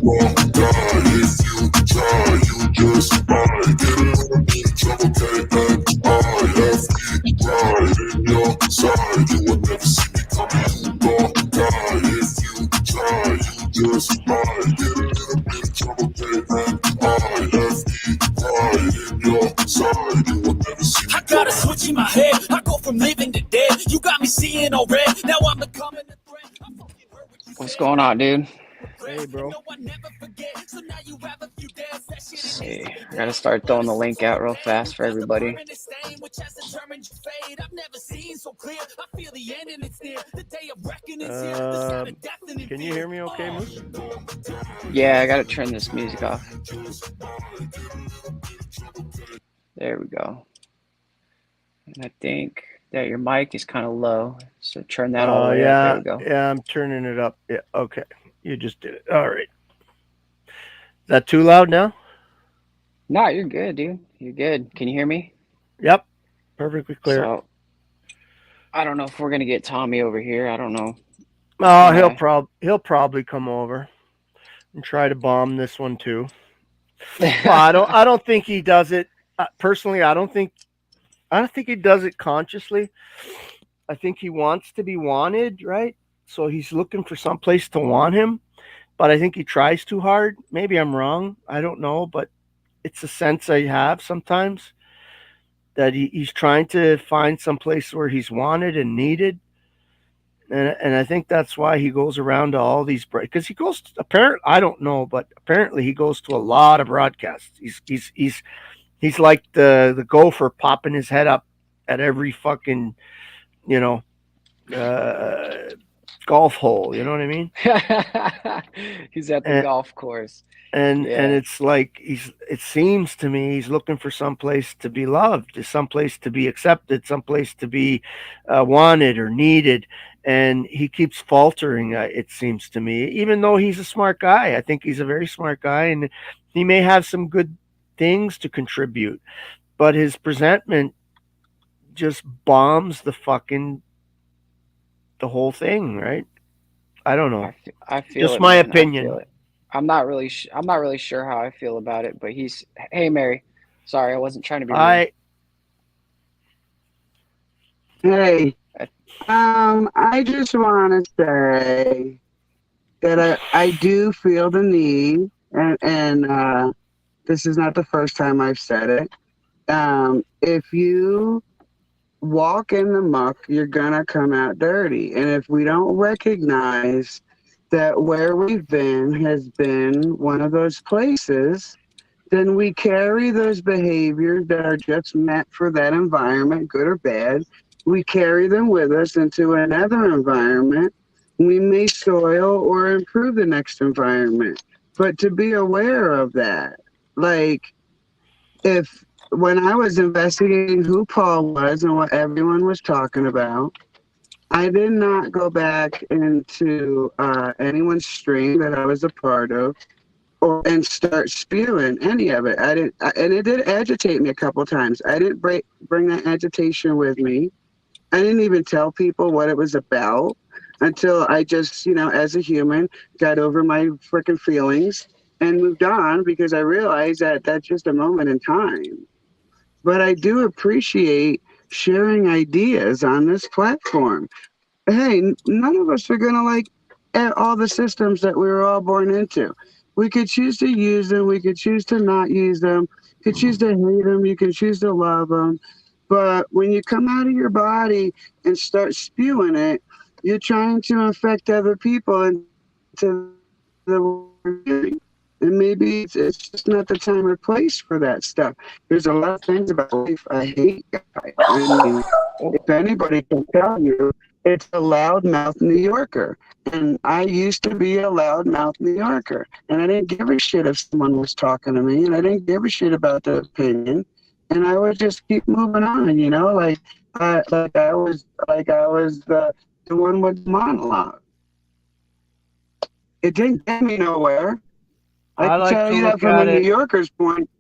won't die if you try. You just might get in trouble, and I have feet right in your side. You will never see me coming. You won't die if you try. You just might get in trouble, and I have feet right in your side. You will never see me. I got a switch in my head. I go from living to dead. You got me seeing all red. Now I'm becoming a threat. What's going on, dude? Hey, bro. Let's see. I gotta start throwing the link out real fast for everybody. Can you hear me okay, Moose? Yeah, I gotta turn this music off. There we go. And I think that your mic is kind of low, so turn that all the way up. There we go. Yeah, I'm turning it up. Yeah, okay. You just did it. All right. Is that too loud now? No, you're good, dude. You're good. Can you hear me? Yep. Perfectly clear. So, I don't know if we're gonna get Tommy over here. I don't know. Oh, he'll probably come over and try to bomb this one too. Well, I don't think he does it personally. I don't think he does it consciously. I think he wants to be wanted, right? So he's looking for some place to want him, but I think he tries too hard. Maybe I'm wrong. I don't know, but it's a sense I have sometimes that he's trying to find some place where he's wanted and needed. And I think that's why he goes around to all these because he goes apparently I don't know, but apparently he goes to a lot of broadcasts. He's like the gopher popping his head up at every fucking golf hole. You know what I mean? He's at the golf course. And it's like it seems to me he's looking for some place to be loved, some place to be accepted, some place to be wanted or needed, and he keeps faltering. It seems to me, even though he's a smart guy. I think he's a very smart guy, and he may have some good things to contribute, but his presentment just bombs the whole thing, right? I don't know. I feel just my opinion. I'm not really sure how I feel about it, but hey Mary, sorry, I wasn't trying to be rude. Hey, I just want to say that I do feel the need, and this is not the first time I've said it. If you walk in the muck, you're gonna come out dirty, and if we don't recognize that where we've been has been one of those places, then we carry those behaviors that are just meant for that environment, good or bad. We carry them with us into another environment. We may soil or improve the next environment. But to be aware of that, like when I was investigating who Paul was and what everyone was talking about, I did not go back into anyone's stream that I was a part of, and start spewing any of it. I didn't, and it did agitate me a couple of times. I didn't bring that agitation with me. I didn't even tell people what it was about until I just, as a human, got over my freaking feelings and moved on because I realized that that's just a moment in time. But I do appreciate sharing ideas on this platform. Hey, none of us are going to like all the systems that we were all born into. We could choose to use them. We could choose to not use them. You could choose to hate them. You can choose to love them. But when you come out of your body and start spewing it, you're trying to infect other people into the world. And maybe it's just not the time or place for that stuff. There's a lot of things about life I hate. I mean, if anybody can tell you, it's a loudmouth New Yorker. And I used to be a loudmouth New Yorker. And I didn't give a shit if someone was talking to me. And I didn't give a shit about the opinion. And I would just keep moving on, like I was the one with the monologue. It didn't get me nowhere. I can tell you that from a New Yorker's point.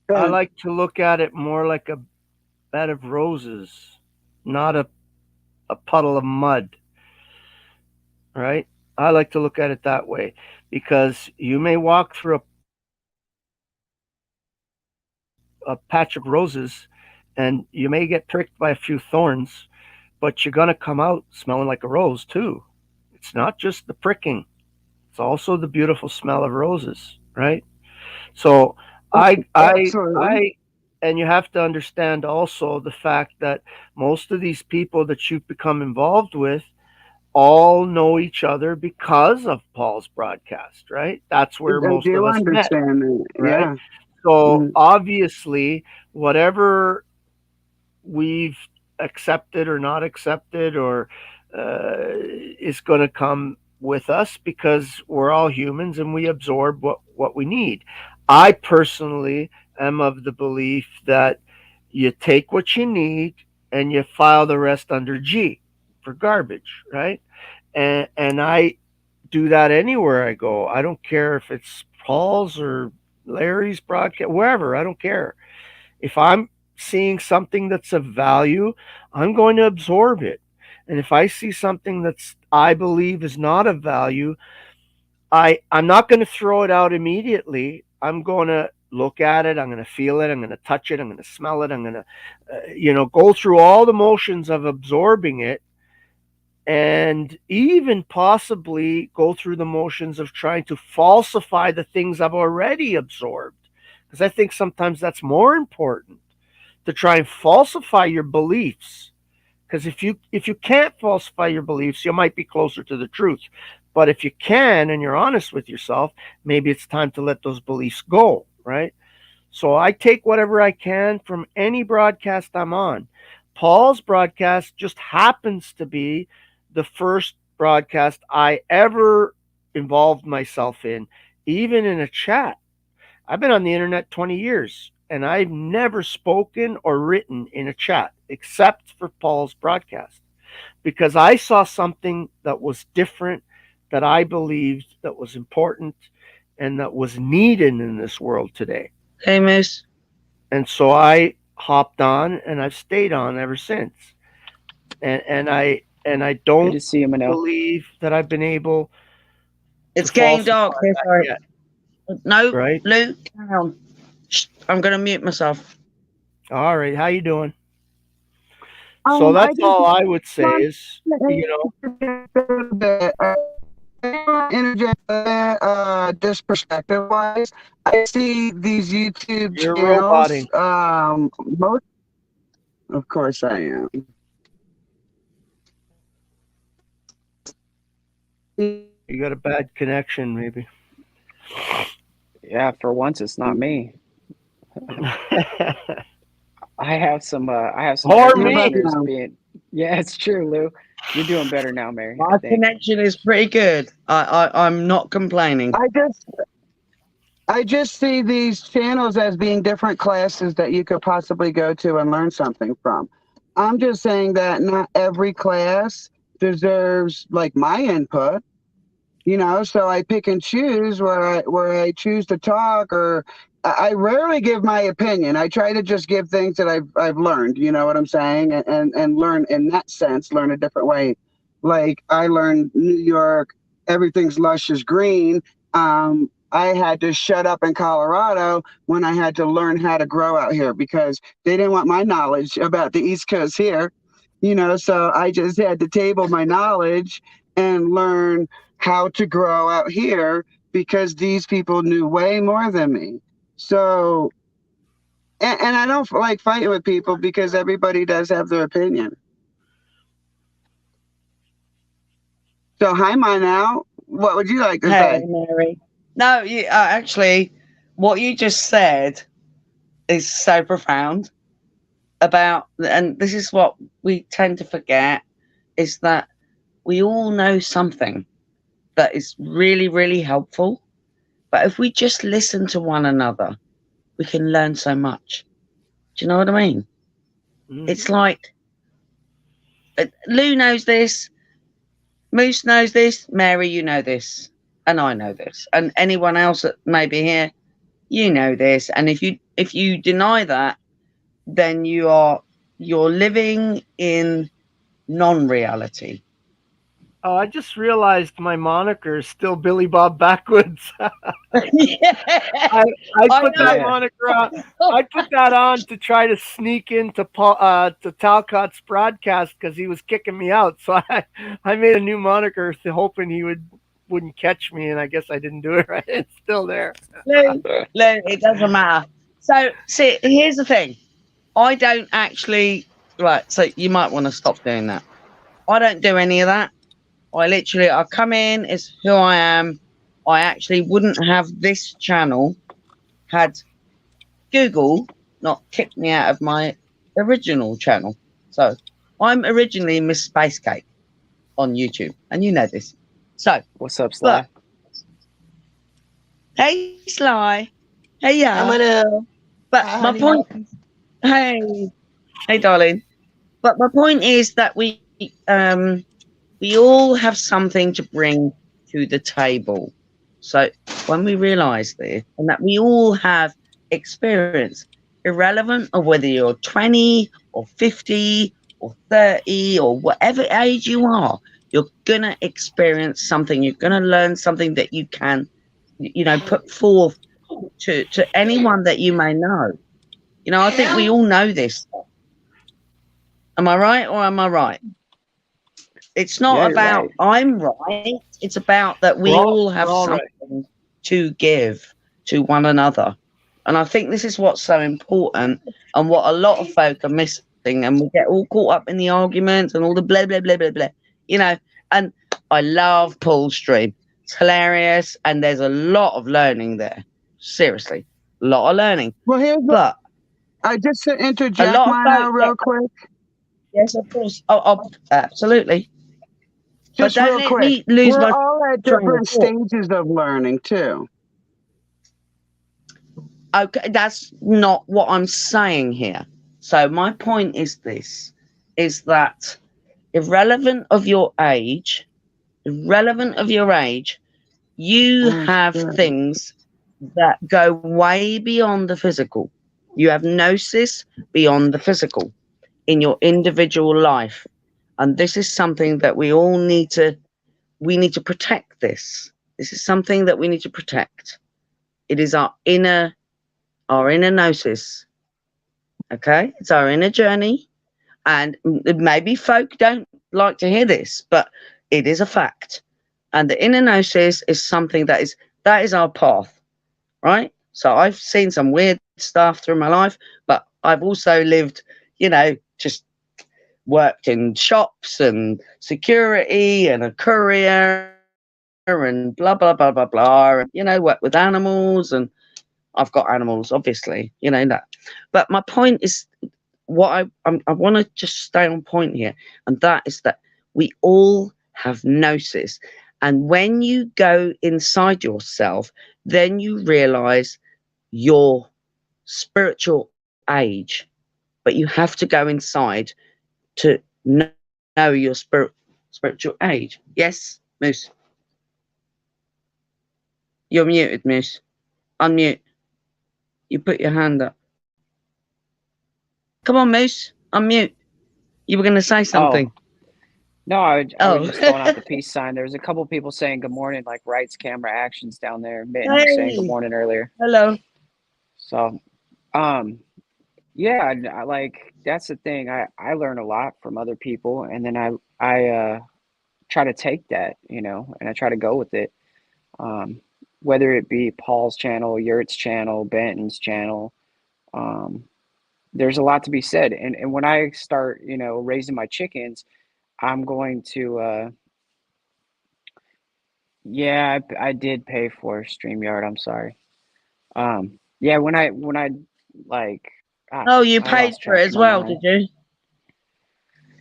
I like to look at it more like a bed of roses, not a puddle of mud. Right? I like to look at it that way, because you may walk through a patch of roses and you may get pricked by a few thorns, but you're going to come out smelling like a rose too. It's not just the pricking, it's also the beautiful smell of roses, right? So Absolutely. and you have to understand also the fact that most of these people that you've become involved with all know each other because of Paul's broadcast, right? That's where I most of do us met, understand that. right? Yeah. So Mm. obviously, whatever we've accepted or not accepted or is going to come with us, because we're all humans and we absorb what we need. I personally am of the belief that you take what you need and you file the rest under G for garbage, right? And I do that anywhere I go. I don't care if it's Paul's or Larry's broadcast, wherever. I don't care. If I'm seeing something that's of value, I'm going to absorb it. And if I see something that's I believe is not of value, I'm not going to throw it out immediately. I'm going to look at it. I'm going to feel it. I'm going to touch it. I'm going to smell it. I'm going to, go through all the motions of absorbing it, and even possibly go through the motions of trying to falsify the things I've already absorbed. Because I think sometimes that's more important, to try and falsify your beliefs. Because if you can't falsify your beliefs, you might be closer to the truth. But if you can and you're honest with yourself, maybe it's time to let those beliefs go, right? So I take whatever I can from any broadcast I'm on. Paul's broadcast just happens to be the first broadcast I ever involved myself in, even in a chat. I've been on the internet 20 years and I've never spoken or written in a chat except for Paul's broadcast, because I saw something that was different, that I believed that was important and that was needed in this world today. Hey, Moose. And so I hopped on and I've stayed on ever since. And I Good don't to see you, Manel. believe that I've been able It's to getting falsify dark here. that Sorry. yet, No, right? Luke, down. Shh, I'm going to mute myself. All right, how you doing? So I that's just all I would say want is, interject just perspective wise. I see these YouTube you're channels. roboting. Most, of course, I am. You got a bad connection, maybe. Yeah, for once it's not me. I have some Or air me. conditioners being. Yeah, it's true, Lou. You're doing better now, Mary. I My think. connection is pretty good. I'm not complaining. I just see these channels as being different classes that you could possibly go to and learn something from. I'm just saying that not every class deserves like my input, so I pick and choose where I choose to talk, or I rarely give my opinion. I try to just give things that I've learned, you know what I'm saying, and learn in that sense, learn a different way. Like I learned New York, everything's lush is green. I had to shut up in Colorado when I had to learn how to grow out here because they didn't want my knowledge about the East Coast here, so I just had to table my knowledge and learn how to grow out here because these people knew way more than me. So, and I don't like fighting with people because everybody does have their opinion. So, hi, now. What would you like to Hey, say? Mary. No, you actually, what you just said is so profound about, and this is what we tend to forget, is that we all know something that is really, really helpful. But if we just listen to one another, we can learn so much. Do you know what I mean? It's like Lou knows this, Moose knows this, Mary, you know this, and I know this, and anyone else that may be here, you know this. And if you deny that, then you're living in non-reality. Oh, I just realized my moniker is still Billy Bob Backwoods. Yeah. I I put know. that moniker on. I put that on to try to sneak into to Talcott's broadcast because he was kicking me out. So I made a new moniker hoping he wouldn't catch me, and I guess I didn't do it right. It's still there. Lou, it doesn't matter. So, see, here's the thing. I don't actually. Right, so you might want to stop doing that. I don't do any of that. I come in, it's who I am. I actually wouldn't have this channel had Google not kicked me out of my original channel. So I'm originally Miss Space Cake on YouTube, and you know this. So What's up, Sly? hey Sly, hey yeah. I'm gonna. But Hi, my honey. point, hey darling. But my point is that we all have something to bring to the table. So when we realise this, and that we all have experience, irrelevant of whether you're 20 or 50 or 30 or whatever age you are, you're gonna experience something. You're gonna learn something that you can, put forth to anyone that you may know. I think we all know this. Am I right or am I right? It's not Yeah, you're about right. I'm right. It's about that we We're all have all something right. to give to one another. And I think this is what's so important and what a lot of folk are missing. And we get all caught up in the arguments and all the blah, blah, blah, blah, blah. And I love Paul's stream. It's hilarious. And there's a lot of learning there. Seriously, a lot of learning. Well, But I just to a interject lot of mine folk out real quick. yes, of course. Oh, absolutely. Just But don't real let quick. me lose We're my all at train of different thought. stages of learning too. Okay, that's not what I'm saying here. So my point is this, is that irrelevant of your age, you have things that go way beyond the physical. You have gnosis beyond the physical in your individual life. And this is something that we need to protect this. This is something that we need to protect. It is our inner gnosis. Okay? It's our inner journey. And maybe folk don't like to hear this, but it is a fact. And the inner gnosis is something that is our path, right? So I've seen some weird stuff through my life, but I've also lived, just worked in shops and security and a courier and blah, blah, blah, blah, blah. And, worked with animals, and I've got animals, obviously, that. But my point is, what I want to just stay on point here, and that is that we all have gnosis. And when you go inside yourself, then you realize your spiritual age. But you have to go inside to know your spiritual age. Yes, Moose? You're muted, Moose. Unmute. You put your hand up. Come on, Moose. Unmute. You were going to say something. Oh. No, I was just throwing out the peace sign. There was a couple people saying good morning, like Rights Camera Actions down there. Mitten was saying good morning earlier. Hello. So, yeah, I like, that's the thing. I learn a lot from other people, and then I try to take that, and I try to go with it. Whether it be Paul's channel, Yurt's channel, Benton's channel, there's a lot to be said. And when I start, raising my chickens, I'm going to, yeah, I did pay for StreamYard. I'm sorry. Yeah, when I like, You paid for it as well, did you?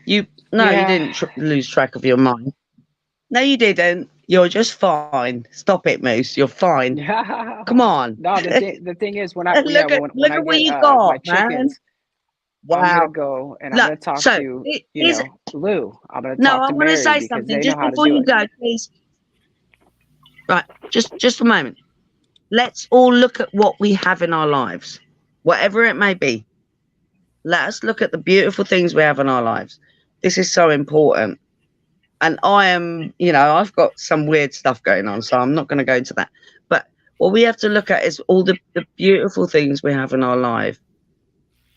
You didn't lose track of your mind. No, you didn't. You're just fine. Stop it, Moose. You're fine. Come on. No, the thing is, when I look at what you got, my man. chickens, Wow. I'm gonna go and I'm gonna talk to Lou. I'm gonna talk to Mary say because something they just know how before to do you it. go, please. Right, just a moment. Let's all look at what we have in our lives, whatever it may be. Let us look at the beautiful things we have in our lives. This is so important. And I am, you know, I've got some weird stuff going on, so I'm not going to go into that. But what we have to look at is all the beautiful things we have in our life.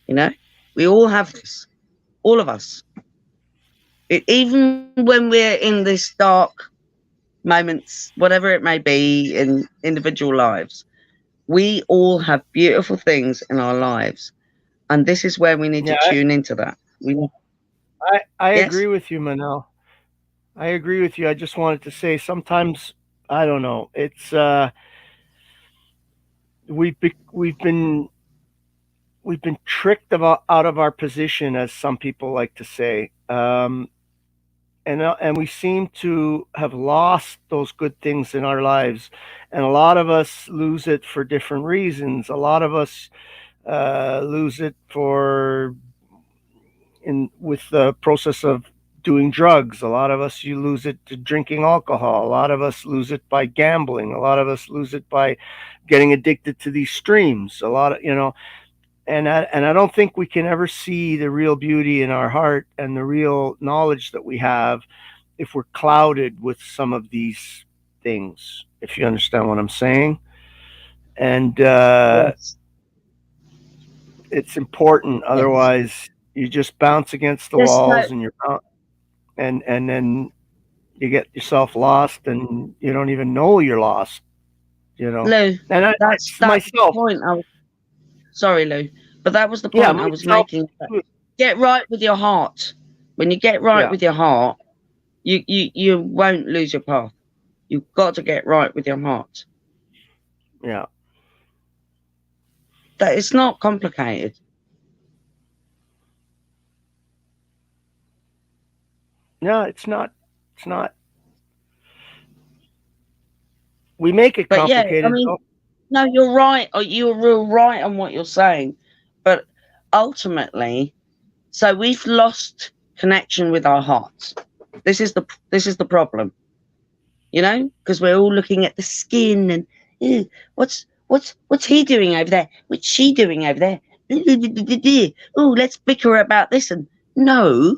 You know, we all have this, all of us. Even when we're in this dark moments, whatever it may be in individual lives, we all have beautiful things in our lives. And this is where we need to tune into that. I Yes? agree with you, Manel. I agree with you. I just wanted to say sometimes I don't know. It's we've been tricked out of our position, as some people like to say, and we seem to have lost those good things in our lives, and a lot of us lose it for different reasons. A lot of us lose it with the process of doing drugs. A lot of us, you lose it to drinking alcohol. A lot of us lose it by gambling. A lot of us lose it by getting addicted to these streams. A lot of, you know, and I don't think we can ever see the real beauty in our heart and the real knowledge that we have if we're clouded with some of these things, if you understand what I'm saying. And Yes. it's important. Yes. Otherwise, you just bounce against the Yes, walls, no. and and then you get yourself lost, and you don't even know you're lost. You know, Lou, and that's myself. the point. Sorry, Lou, but that was the point I was making. Get right with your heart. When you get right with your heart, you won't lose your path. You've got to get right with your heart. Yeah. That it's not complicated. No, it's not. It's not. We make it But complicated. yeah, I mean, no, you're right. You're real right on what you're saying. But ultimately, so we've lost connection with our hearts. This is the problem. You know, because we're all looking at the skin and ew, what's he doing over there? What's she doing over there? Oh, let's bicker about this. And no,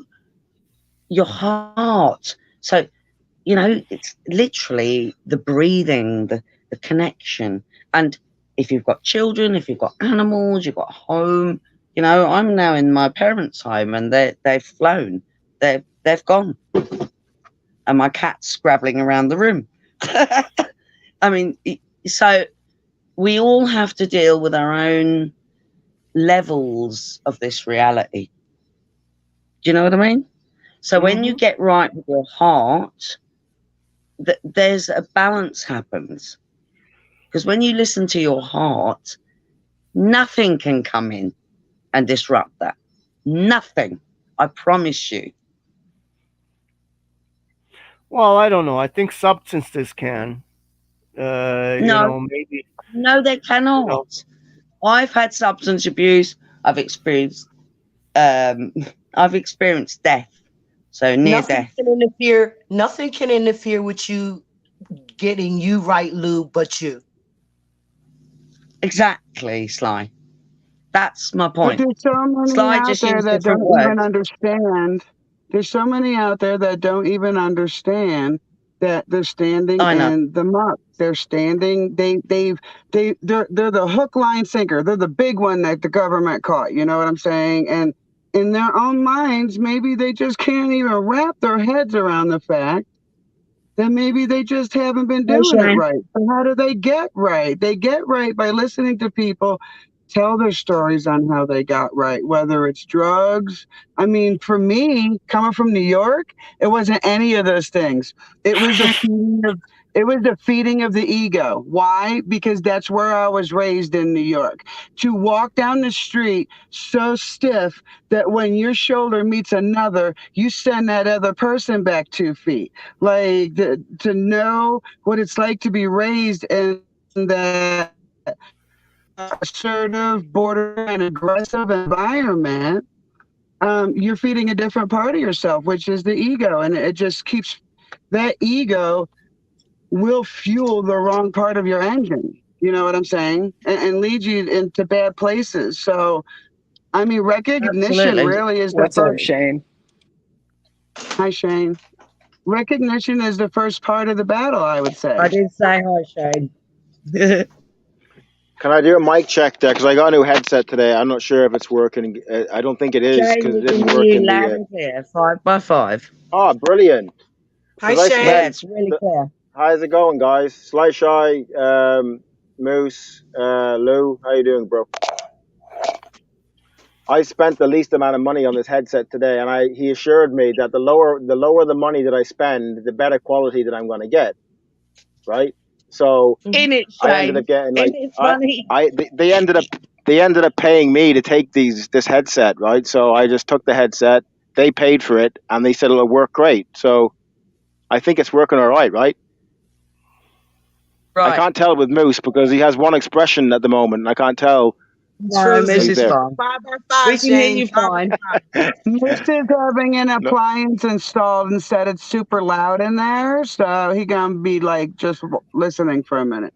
your heart. So, you know, it's literally the breathing, the connection. And if you've got children, if you've got animals, you've got a home, you know, I'm now in my parents' home and they've flown. They've gone. And my cat's scrabbling around the room. I mean, so we all have to deal with our own levels of this reality. Do you know what I mean? So when you get right with your heart, there's a balance happens. Because when you listen to your heart, nothing can come in and disrupt that. Nothing. I promise you. Well, I don't know. I think substances can. No, you know, maybe. No, they cannot. You know, I've had substance abuse. I've experienced death. So near death. Nothing can interfere with you getting you right, Lou, but you. Exactly, Sly. That's my point. But there's so many Sly out just there used that different don't words. even understand. There's so many out there that don't even understand that they're standing in the muck. They're standing. They're the hook, line, sinker. They're the big one that the government caught. You know what I'm saying? And in their own minds, maybe they just can't even wrap their heads around the fact that maybe they just haven't been doing it right. So how do they get right? They get right by listening to people tell their stories on how they got right, whether it's drugs. I mean, for me, coming from New York, it wasn't any of those things. It was the feeding of the ego. Why? Because that's where I was raised in New York. To walk down the street so stiff that when your shoulder meets another, you send that other person back 2 feet. Like to know what it's like to be raised in that assertive, borderline aggressive environment, you're feeding a different part of yourself, which is the ego. And it just keeps, that ego will fuel the wrong part of your engine. You know what I'm saying? And lead you into bad places. So, I mean, recognition really is the What's up, first. Shane? Hi, Shane. recognition is the first part of the battle, I would say. I did say hi, Shane. Can I do a mic check there? Because I got a new headset today. I'm not sure if it's working. I don't think it is Shane, because we it can didn't hear work you in loud the. and clear, 5x5. Oh, brilliant! Hi, Because I Shane. Yeah, spent. it's really clear. How's it going, guys? Sly Shy, Moose, Lou, how you doing, bro? I spent the least amount of money on this headset today, and he assured me that the lower the money that I spend, the better quality that I'm going to get. Right? So In it, I ended Shane. up getting In it, funny. they ended up paying me to take this headset, right? So I just took the headset. They paid for it, and they said it'll work great. So I think it's working all right, right? I Right. can't tell with Moose because he has one expression at the moment, and I can't tell. No, Moose He's is there. fine. 5x5, We can hear Shane. you fine. Moose is having an No. appliance installed and said it's super loud in there, so he gonna be like just listening for a minute.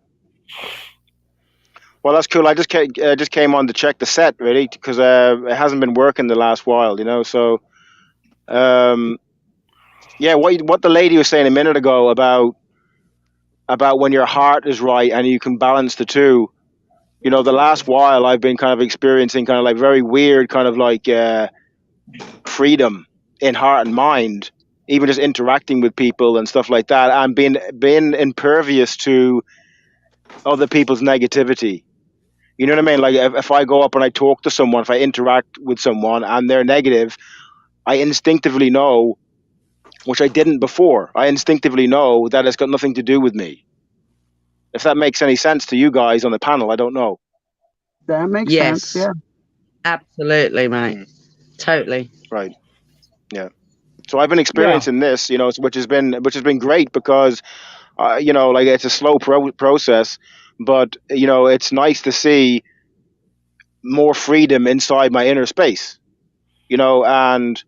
Well, that's cool. I just came on to check the set really because it hasn't been working the last while, you know. So, yeah, what the lady was saying a minute ago about when your heart is right and you can balance the two. You know, the last while I've been kind of experiencing kind of like very weird kind of like freedom in heart and mind, even just interacting with people and stuff like that, and being impervious to other people's negativity. You know what I mean? Like if I go up and I talk to someone, if I interact with someone and they're negative, I instinctively know, which I didn't before, I instinctively know that it's got nothing to do with me. If that makes any sense to you guys on the panel, I don't know. That makes Yes. sense. Yeah. Absolutely, mate. Totally. Right. Yeah. So I've been experiencing this, you know, which has been great because, you know, like it's a slow process, but you know, it's nice to see more freedom inside my inner space, you know, and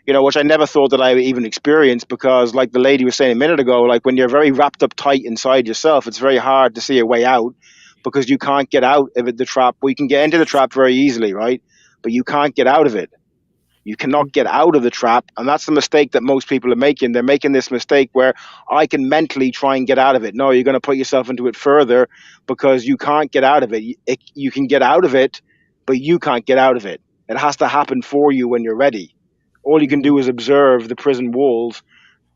you know, which I never thought that I would even experience because, like the lady was saying a minute ago, like when you're very wrapped up tight inside yourself, it's very hard to see a way out because you can't get out of it, the trap. We can get into the trap very easily, right? But you can't get out of it. You cannot get out of the trap, and that's the mistake that most people are making. They're making this mistake where I can mentally try and get out of it. No, you're going to put yourself into it further because you can't get out of it. You can get out of it, but you can't get out of it. It has to happen for you when you're ready. All you can do is observe the prison walls,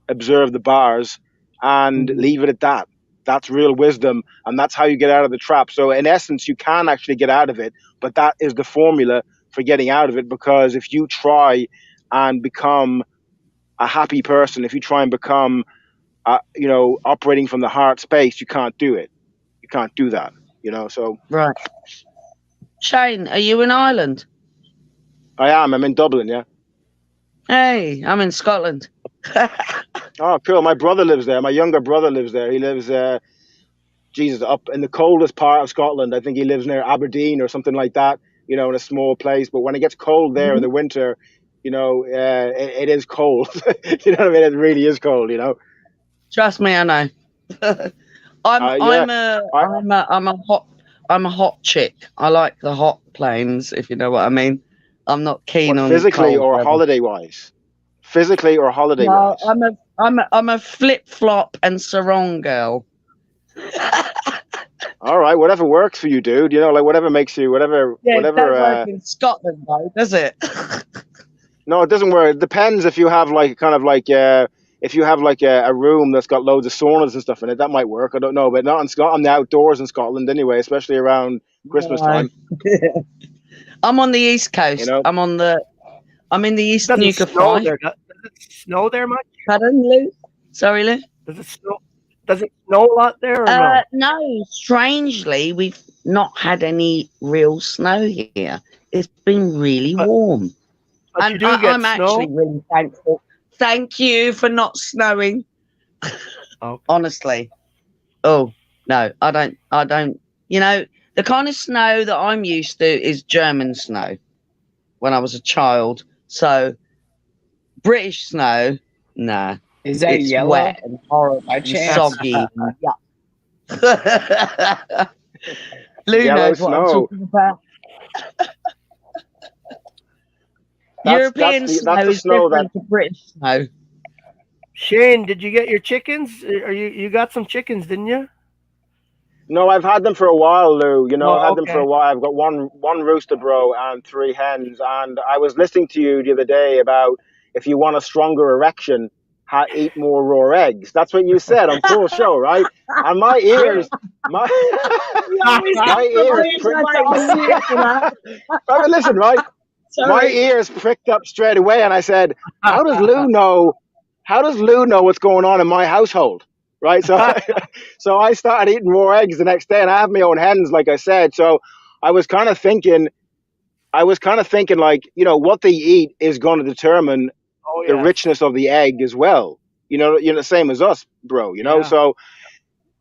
observe the bars, and leave it at that. That's real wisdom, and that's how you get out of the trap. So in essence, you can actually get out of it, but that is the formula for getting out of it, because if you try and become a happy person, if you try and become, you know, operating from the heart space, you can't do it. You can't do that, you know, so. Right. Shane, are you in Ireland? I am. I'm in Dublin, yeah. Hey, I'm in Scotland. Oh, cool. My brother lives there. My younger brother lives there. He lives, Jesus, up in the coldest part of Scotland. I think he lives near Aberdeen or something like that, you know, in a small place. But when it gets cold there in the winter, you know, it is cold. You know what I mean? It really is cold, you know. Trust me, I know. I'm a hot chick. I like the hot plains, if you know what I mean. I'm not keen on physically cold or weather. holiday wise. Physically or holiday No, wise. I'm a flip flop and sarong girl. All right, whatever works for you, dude. You know, like whatever makes you, whatever. Yeah, it don't work in Scotland though, does it? No, it doesn't work. It depends if you have like kind of like if you have like a room that's got loads of saunas and stuff in it, that might work. I don't know, but not in Scotland. I'm the outdoors in Scotland anyway, especially around Christmas time. I'm on the East Coast. You know? I'm in the East Doesn't Nuka snow 5. there. Does it snow there much? Pardon, Lou? Sorry, Lou? Does it snow? Does it snow a lot there or no? No, strangely, we've not had any real snow here. It's been really warm. But And you do get I'm snow. actually really thankful. Thank you for not snowing. Okay. Honestly. Oh, no, I don't. You know, the kind of snow that I'm used to is German snow when I was a child. So, British snow, nah. Is that It's yellow? wet and horrible By and chance? soggy. And yuck. Lou Yellow knows what I'm snow. talking about. That's European the snow is snow different to British snow. Shane, did you get your chickens? Or you got some chickens, didn't you? No, I've had them for a while, Lou. You know, Oh, I've had them okay. for a while. I've got one rooster, bro, and 3 hens. And I was listening to you the other day about if you want a stronger erection, eat more raw eggs. That's what you said on Full Show, right? And my ears, my my ears. But listen, right? My ears pricked up straight away, and I said, "How does Lou know? How does Lou know what's going on in my household?" Right? So, so I started eating raw eggs the next day, and I have my own hens, like I said. So I was kind of thinking, like, you know, what they eat is going to determine Oh, the yeah. richness of the egg as well. You know, the same as us, bro. You know, Yeah. so.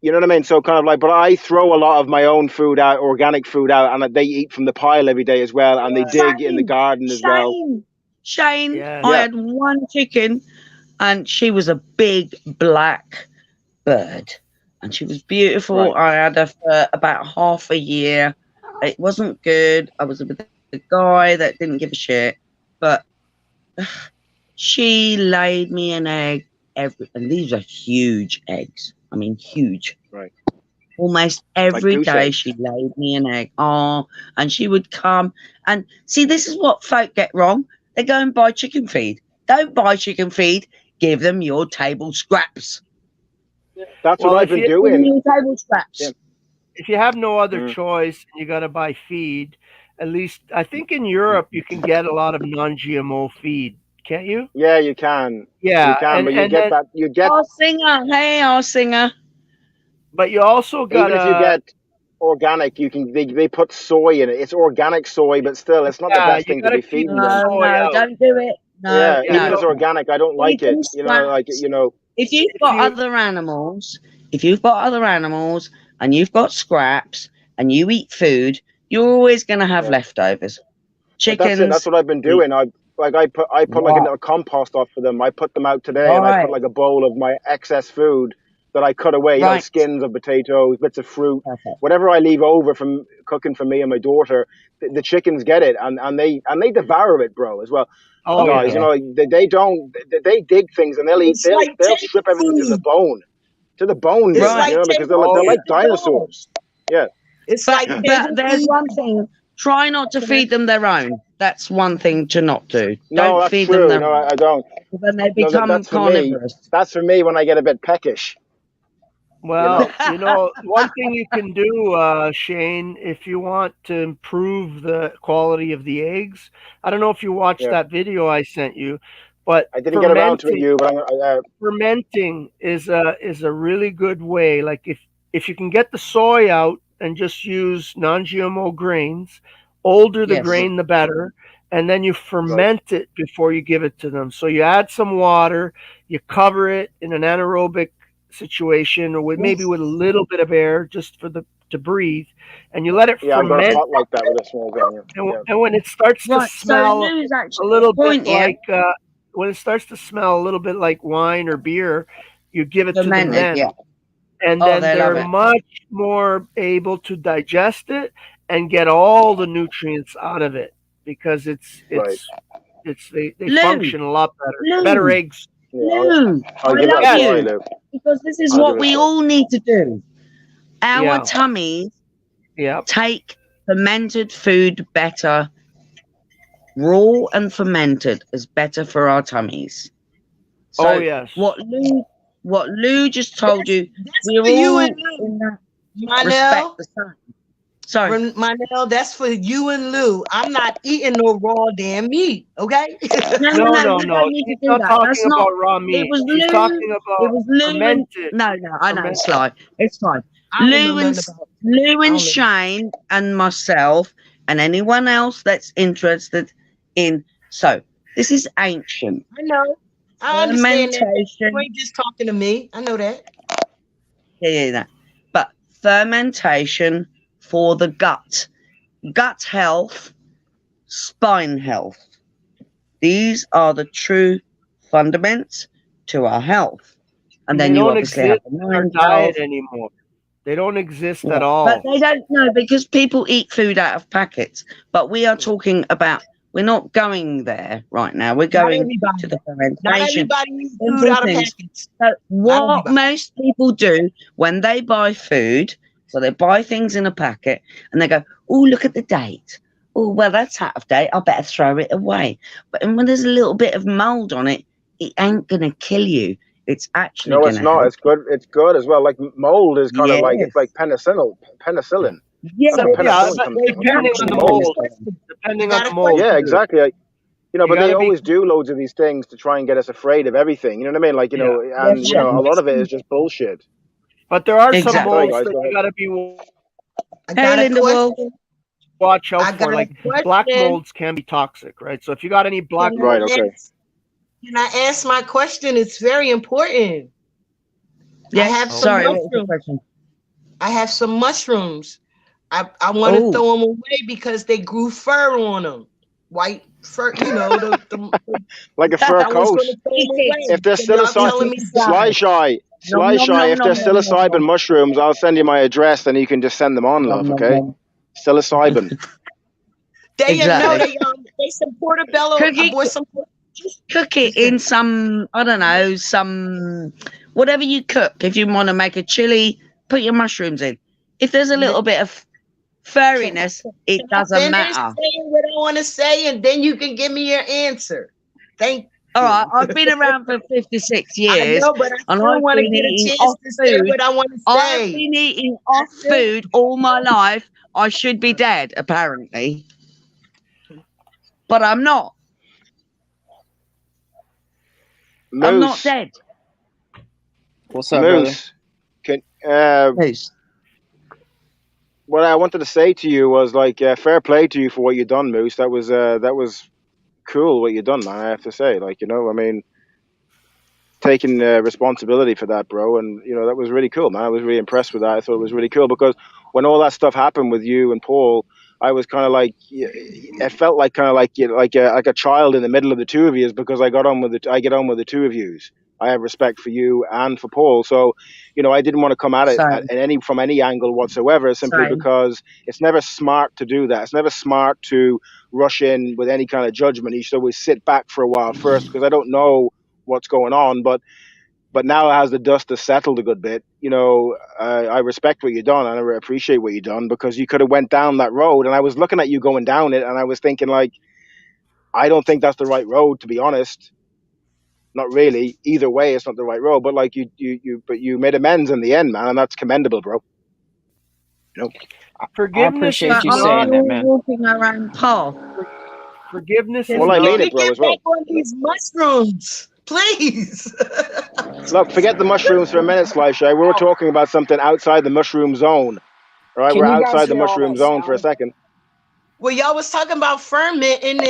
You know what I mean? So kind of like, but I throw a lot of my own food out, organic food out, and they eat from the pile every day as well, and they dig in the garden as well. Shane, Yeah. I Yeah. had one chicken, and she was a big black bird, and she was beautiful. Right. I had her for about half a year. It wasn't good. I was with a guy that didn't give a shit, but she laid me an egg and these are huge eggs. I mean, huge. Right. Almost every goose day eggs. she laid me an egg. Oh, and she would come and see, this is what folk get wrong. They go and buy chicken feed. Don't buy chicken feed. Give them your table scraps. That's Well, what I've if been you- Give them doing. your table scraps. Yeah. If you have no other Mm. choice, you got to buy feed. At least I think in Europe you can get a lot of non-GMO feed, can't you? Yeah, you can. Yeah, You can, but you and get then, that. You get Our singer. Hey, our singer. but you also got even if you get organic, you can. They put soy in it. It's organic soy, but still, it's not the Yeah, best you thing to gotta be keep feeding the them. soy out. Don't do it. No, Yeah, yeah, even no. if it's organic, I don't like Feed it. them You know, like scraps. you know. If you've If got you- other animals, and you've got scraps and you eat food, you're always going to have Yeah. leftovers. But Chickens. that's it. That's what I've been doing. I put like a Right. little compost off for them. I put them out today, and I Right. put like a bowl of my excess food that I cut away. You know, Right. skins of potatoes, bits of fruit, Perfect. whatever I leave over from cooking for me and my daughter. The chickens get it, and they devour it, bro, as well. Oh, Guys, yeah. you know, they don't. They dig things, and they'll eat. It's like They'll taking strip everything to the food. bone, It's dude. like You know, because taking they're food like to dogs. dinosaurs. Yeah. It's But, like but taking there's food. one thing. Try not to feed them their own. That's one thing to not do. No, Don't that's feed true. them their No, own. I don't. Then they No, become that's for me. carnivorous. That's for me when I get a bit peckish. Well, you know, one thing you can do, Shane, if you want to improve the quality of the eggs, I don't know if you watched Yeah. that video I sent you, but I didn't get around to it, you, but fermenting is a really good way. Like if you can get the soy out and just use non-GMO grains, older the Yes. grain the better, and then you ferment it before you give it to them. So you add some water, you cover it in an anaerobic situation or maybe with a little bit of air just for to breathe, and you let it yeah, I've got a ferment. pot like that with a small gun. And when it starts to Right. smell So Lou's a actually little point bit here. like when it starts to smell a little bit like wine or beer, you give it to them Fermented, then, yeah. and Oh, then they love they're it. much more able to digest it and get all the nutrients out of it because they Lou. function a lot Lou. better eggs. Yeah, Lou, I'll I give it a love try, you. Lou. Because this is I'll what give it a we try. all need to do. Our Yeah. tummies Yeah, take fermented food better. Raw and fermented is better for our tummies. So oh yes. what Lou just told you, That's we're for you all and in that Manel. respect the same. Sorry. Manel, that's for you and Lou. I'm not eating no raw damn meat, okay? No, No, you no. don't need to She's do not that. talking That's about not. raw meat. was She's Lou- talking It about was Lou and fermented. no, I know fermented. it's like it's fine. I don't know Lou and nothing about it. Lou I and don't know. Shane and myself and anyone else that's interested in. So this is ancient I know. I understand that. fermentation. You ain't just talking to me. I know that. Yeah. But fermentation for the gut health, spine health. These are the true fundaments to our health. And then they you don't obviously have exist the in our mind diet health. anymore. They don't exist Yeah. at all. But they don't know because people eat food out of packets. But we are talking about We're not going there right now. We're Not going everybody. to the Not fermentation. everybody eats Simple food out of things. packets. So what everybody. most people do when they buy food, so they buy things in a packet and they go, oh, look at the date. Oh, well, that's out of date. I better throw it away. But when there's a little bit of mold on it, it ain't going to kill you. It's actually No, going it's to not. help. It's good. It's good as well. Like mold is kind of like, it's Yes. like penicillin. Penicillin. Yeah, That's what Yeah, penicillin but comes from. It depending comes on from the mold. mold. Depending I on got the a mold. Yeah, question. exactly. You know, You but they gotta be. always do loads of these things to try and get us afraid of everything. You know what I mean? Like, you Yeah. know, and yes, you know, a yes. lot of it is just bullshit. But there are some Exactly. Sorry, molds guys, that go you ahead. gotta be I Hey, got a Linda Wolf. question. watch I out for. got a Like black question. molds can be toxic, right? So if you got any black Can Right, I okay. ask, can I ask my question? It's very important. Yes, have some sorry, what was the mushrooms. question? I have some mushrooms. I want to Oh, throw them away because they grew fur on them. White fur, you know, Like a fur I was going coat. to throw them eat it. away. If they're So y'all telling psilocybin, me sly shy, Nom, sly nom, shy. nom, If they're nom, nom, nom, psilocybin nom. mushrooms, I'll send you my address, and you can just send them on, Nom, love. nom, Okay? nom. Psilocybin. they no, Exactly. they some portobello. I Cookie, bought some. just cook it in some, I don't know, some, whatever you cook. If you want to make a chili, put your mushrooms in. If there's a little bit of furriness, it Can I doesn't finish matter. saying what I want to say, and then you can give me your answer. Thank you. All right, I've been around for 56 I years, know, but I and still I've want to been get a eating chance off to say food. what I want to I've say. been eating off still- food all my life. I should be dead, apparently. But I'm not. I'm not Moose, dead. What's up, brother? Moose. Can Moose. what I wanted to say to you was like, fair play to you for what you done, Moose. That was cool what you done, man. I have to say, like, you know, I mean, taking responsibility for that, bro, and you know, that was really cool, man. I was really impressed with that. I thought it was really cool because when all that stuff happened with you and Paul, I was kind of like, it felt like kind of like like a child in the middle of the two of yous because I get on with the two of yous. I have respect for you and for Paul, so you know I didn't want to come at it from any angle whatsoever, simply Same. because it's never smart to do that. It's never smart to rush in with any kind of judgment. You should always sit back for a while first because I don't know what's going on, but now as the dust has settled a good bit, you know, I respect what you've done and I appreciate what you've done because you could have went down that road, and I was looking at you going down it, and I was thinking like, I don't think that's the right road, to be honest. Not really. Either way, it's not the right road. But like but you made amends in the end, man, and that's commendable, bro. You know, Forgiveness is appreciate you But saying I'm that, still man. walking our own path. forgiveness is well, I not. mean it, bro, Get as well. back on these mushrooms, please. Look, forget the mushrooms for a minute, Sly Shy. We were talking about something outside the mushroom zone. All right, Can we're you guys outside the hear all mushroom that zone for a sound? second. Well, y'all was talking about fermenting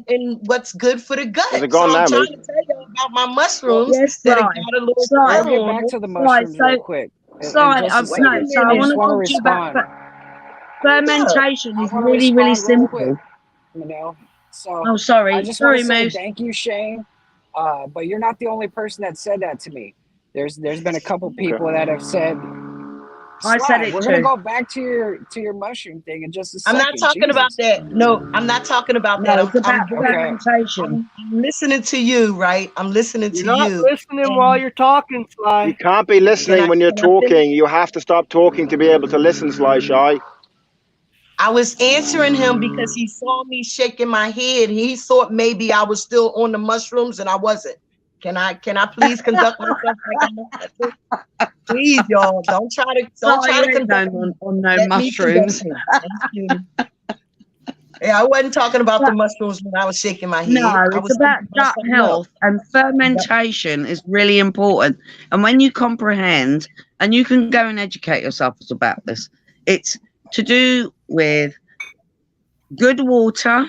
and what's good for the gut. Is it gone so I'm now, trying Moose? to tell you about my mushrooms Yes, that have right. got a little So, We'll fur get on back it. to the Right, mushrooms real so, quick in sorry, just a no, second. so I I want just to want to talk to you about respond. fermentation I is want to really, really respond real quick. simple. You know, so Oh, I sorry. just want to Sorry, say Moose. thank you, Shane. But you're not the only person that said that to me. There's been a couple people that have said, I said Sly, it we're gonna too. go back to your mushroom thing in just a I'm second. not talking about Jesus. that. No, I'm not talking about No, that. it's about Okay. fermentation. I'm listening to you, right? I'm listening You're to not you. listening while you're talking, You Sly. can't be listening when you're Can I finish? talking. You have to stop talking to be able to listen, Sly Shy. I was answering him because he saw me shaking my head. He thought maybe I was still on the mushrooms and I wasn't. Can I please conduct myself like I'm please, y'all. Don't try to conduct me. on no Let me conduct mushrooms. me. Thank you. Yeah, I wasn't talking about the mushrooms when I was shaking my head. No, I it's was about talking about gut something else. health, and fermentation is really important. And when you comprehend, and you can go and educate yourself about this, it's to do with good water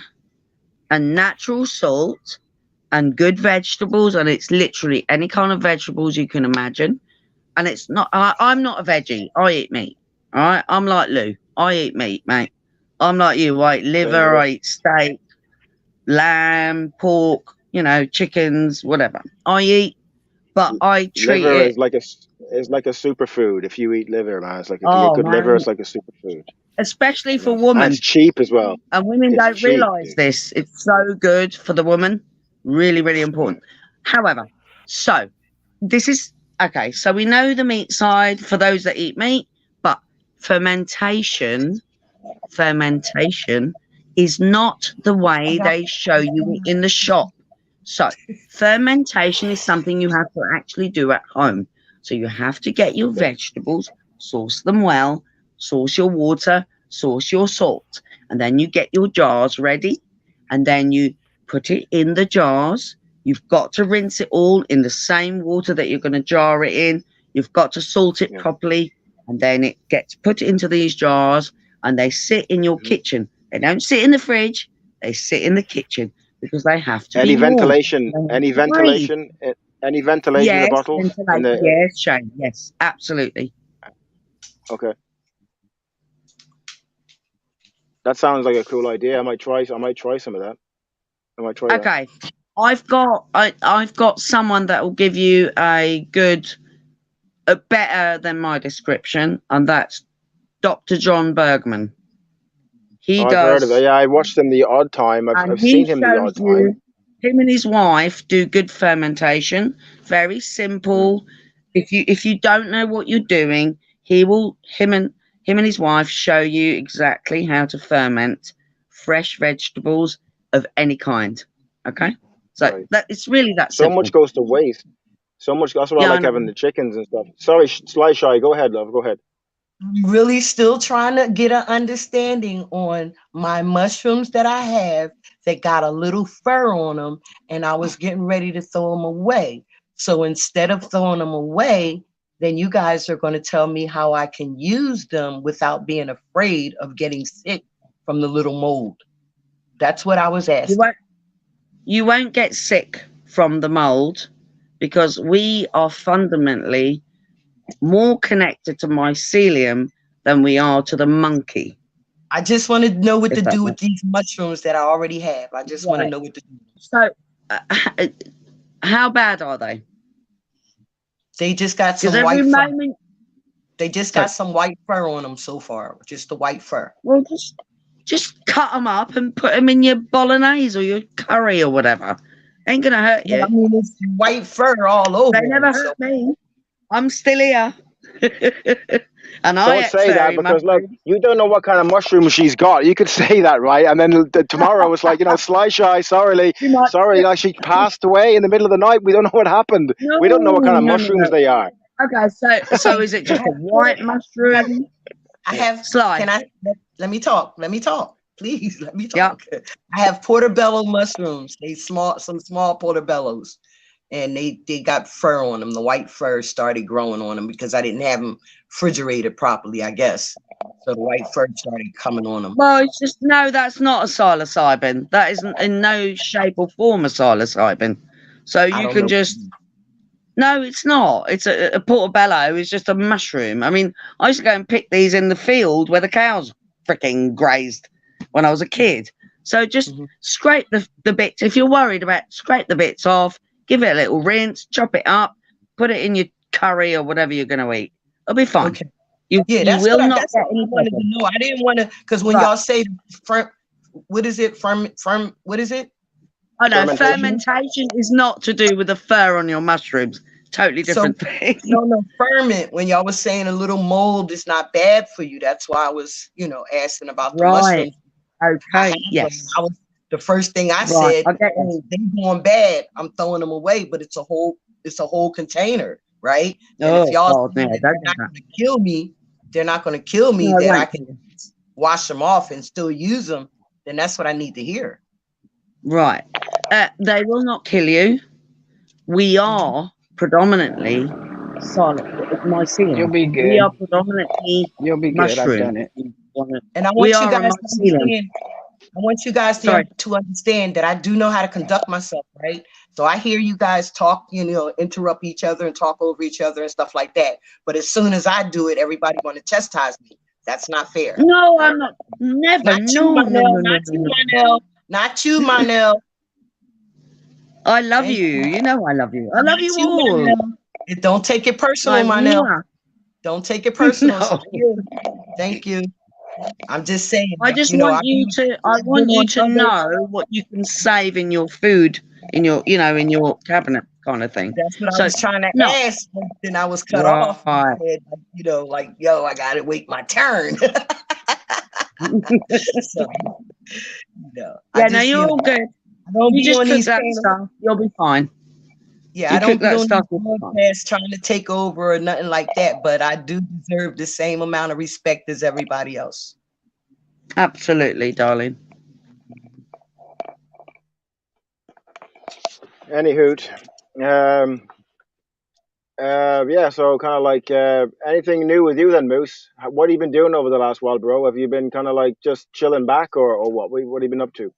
and natural salt and good vegetables, and it's literally any kind of vegetables you can imagine. And it's not, I'm not a veggie, I eat meat. All right, I'm like Lou, I eat meat, mate. I'm like you, I eat liver, I eat steak, lamb, pork, you know, chickens, whatever. I eat, but I treat Liver it. is like a superfood. If you eat liver, man, it's like if you Oh get good liver, man, it's like a superfood. especially for And women. it's cheap as well. And women It's don't cheap, realise dude. this. It's so good for the woman. Really, really important. However, so this is okay. So we know the meat side for those that eat meat, but fermentation is not the way they show you it in the shop. So fermentation is something you have to actually do at home. So you have to get your vegetables, sauce them well, sauce your water, sauce your salt, and then you get your jars ready, and then you put it in the jars. You've got to rinse it all in the same water that you're going to jar it in. You've got to salt it Yeah. properly, and then it gets put into these jars, and they sit in your kitchen. They don't sit in the fridge. They sit in the kitchen because they have to Any be warm. ventilation? They Any have to breathe. ventilation? Any ventilation in the Yes, bottles? In ventilation. the Yes, Shane. Yes, absolutely. okay. That sounds like a cool idea. I might try some of that. I might try that. Okay, I've got someone that will give you a better than my description, and that's Dr. John Bergman. He I've does. heard of it. Yeah, I watched him the odd time. And I've he seen him the shows odd time. you, him and his wife do good fermentation. Very simple. If you don't know what you're doing, him and his wife show you exactly how to ferment fresh vegetables of any kind. Okay, so Right. that it's really that So simple. much goes to waste. So much. That's why Yeah, I I like know. having the chickens and stuff. Sorry, Sly Shy. Go ahead, love. Go ahead. I'm really still trying to get an understanding on my mushrooms that I have that got a little fur on them, and I was getting ready to throw them away. So instead of throwing them away, then you guys are going to tell me how I can use them without being afraid of getting sick from the little mold. That's what I was asking. You won't get sick from the mold because we are fundamentally more connected to mycelium than we are to the monkey. I just want to know what If to that do with makes- these mushrooms that I already have. I just want to Right. know what to do. So, how bad are they? They just got Because some every white fur. moment, They just got some white fur on them so far. Just the white fur. well, just cut them up and put them in your bolognese or your curry or whatever. Ain't gonna hurt you. I mean, it's white fur all over. They never them, so- hurt me. I'm still here. And I Don't ate say that fairy because look, mushrooms. you don't know what kind of mushrooms she's got. You could say that, right? And then tomorrow it's like, Sly Shy, sorry, like she passed away in the middle of the night. We don't know what happened. We don't know what kind of No. mushrooms they are. Okay, so is it just a white mushroom? I have. Sly. Can I? Let me talk. Let me talk. Please let me talk. I have portobello mushrooms. Some small portobellos, and they got fur on them. The white fur started growing on them because I didn't have them refrigerated properly, I guess. So the white fur started coming on them. Well, it's just no. That's not a psilocybin. That isn't in no shape or form a psilocybin. So you don't can know. just. No, it's not. It's a portobello. It's just a mushroom. I mean, I used to go and pick these in the field where the cows freaking grazed when I was a kid. So just scrape the bits. If you're worried about, scrape the bits off, give it a little rinse, chop it up, put it in your curry or whatever you're going to eat. It'll be fine. Okay. You That's will what not that's get what I any wanted to problem. know. I didn't want to, because when Right. y'all say what is it? What is it? I know Fermentation? fermentation is not to do with the fur on your mushrooms. Totally different thing. No, ferment. When y'all was saying a little mold is not bad for you, that's why I was, asking about the Right. mushrooms. Okay. Yes. The first thing I Right, said, I get "Oh, they going bad. I'm throwing them away," but it's a whole container, right? And Oh, if y'all God, say no, that don't they're do not that. going to kill me, they're not going to kill me, No, I that I won't. can wash them off and still use them, then that's what I need to hear. Right. They will not kill you. We are predominantly mycelium. You'll be We good. are predominantly You'll be good. I've mushroom. done it. And I want We you are a guys to mycelium. understand. I want you guys Sorry. to understand that I do know how to conduct myself, right? So I hear you guys talk, interrupt each other and talk over each other and stuff like that. But as soon as I do it, everybody want to chastise me. That's not fair. No, I'm not. Never. Not you, No, no, Manel. no, Not no, you, no. Manel. Not you, Manel. I love Thank you. You know I love you. I love Not you you, all. Manel. Don't take it personal, Like, Manel. mwah. Don't take it personal. No. Thank you. I'm just saying. I just you know, want you to. I I've want been you on to other- know what you can save in your food, in your, you know, in your cabinet, kind of thing. That's what So, I was trying to no. ask. But then I was cut off. Right. And, you know, like, yo, I gotta wait my turn. So, Yeah, I no, just, you're all good. I don't You be just on cook these that panels. stuff. You'll be fine. Yeah, You I don't cook be that on stuff. these you'll be fine. podcasts trying to take over or nothing like that. But I do deserve the same amount of respect as everybody else. Absolutely, darling. Anywho, yeah. So kind of like anything new with you then, Moose? What have you been doing over the last while, bro? Have you been kind of like just chilling back, or what? What have you been up to?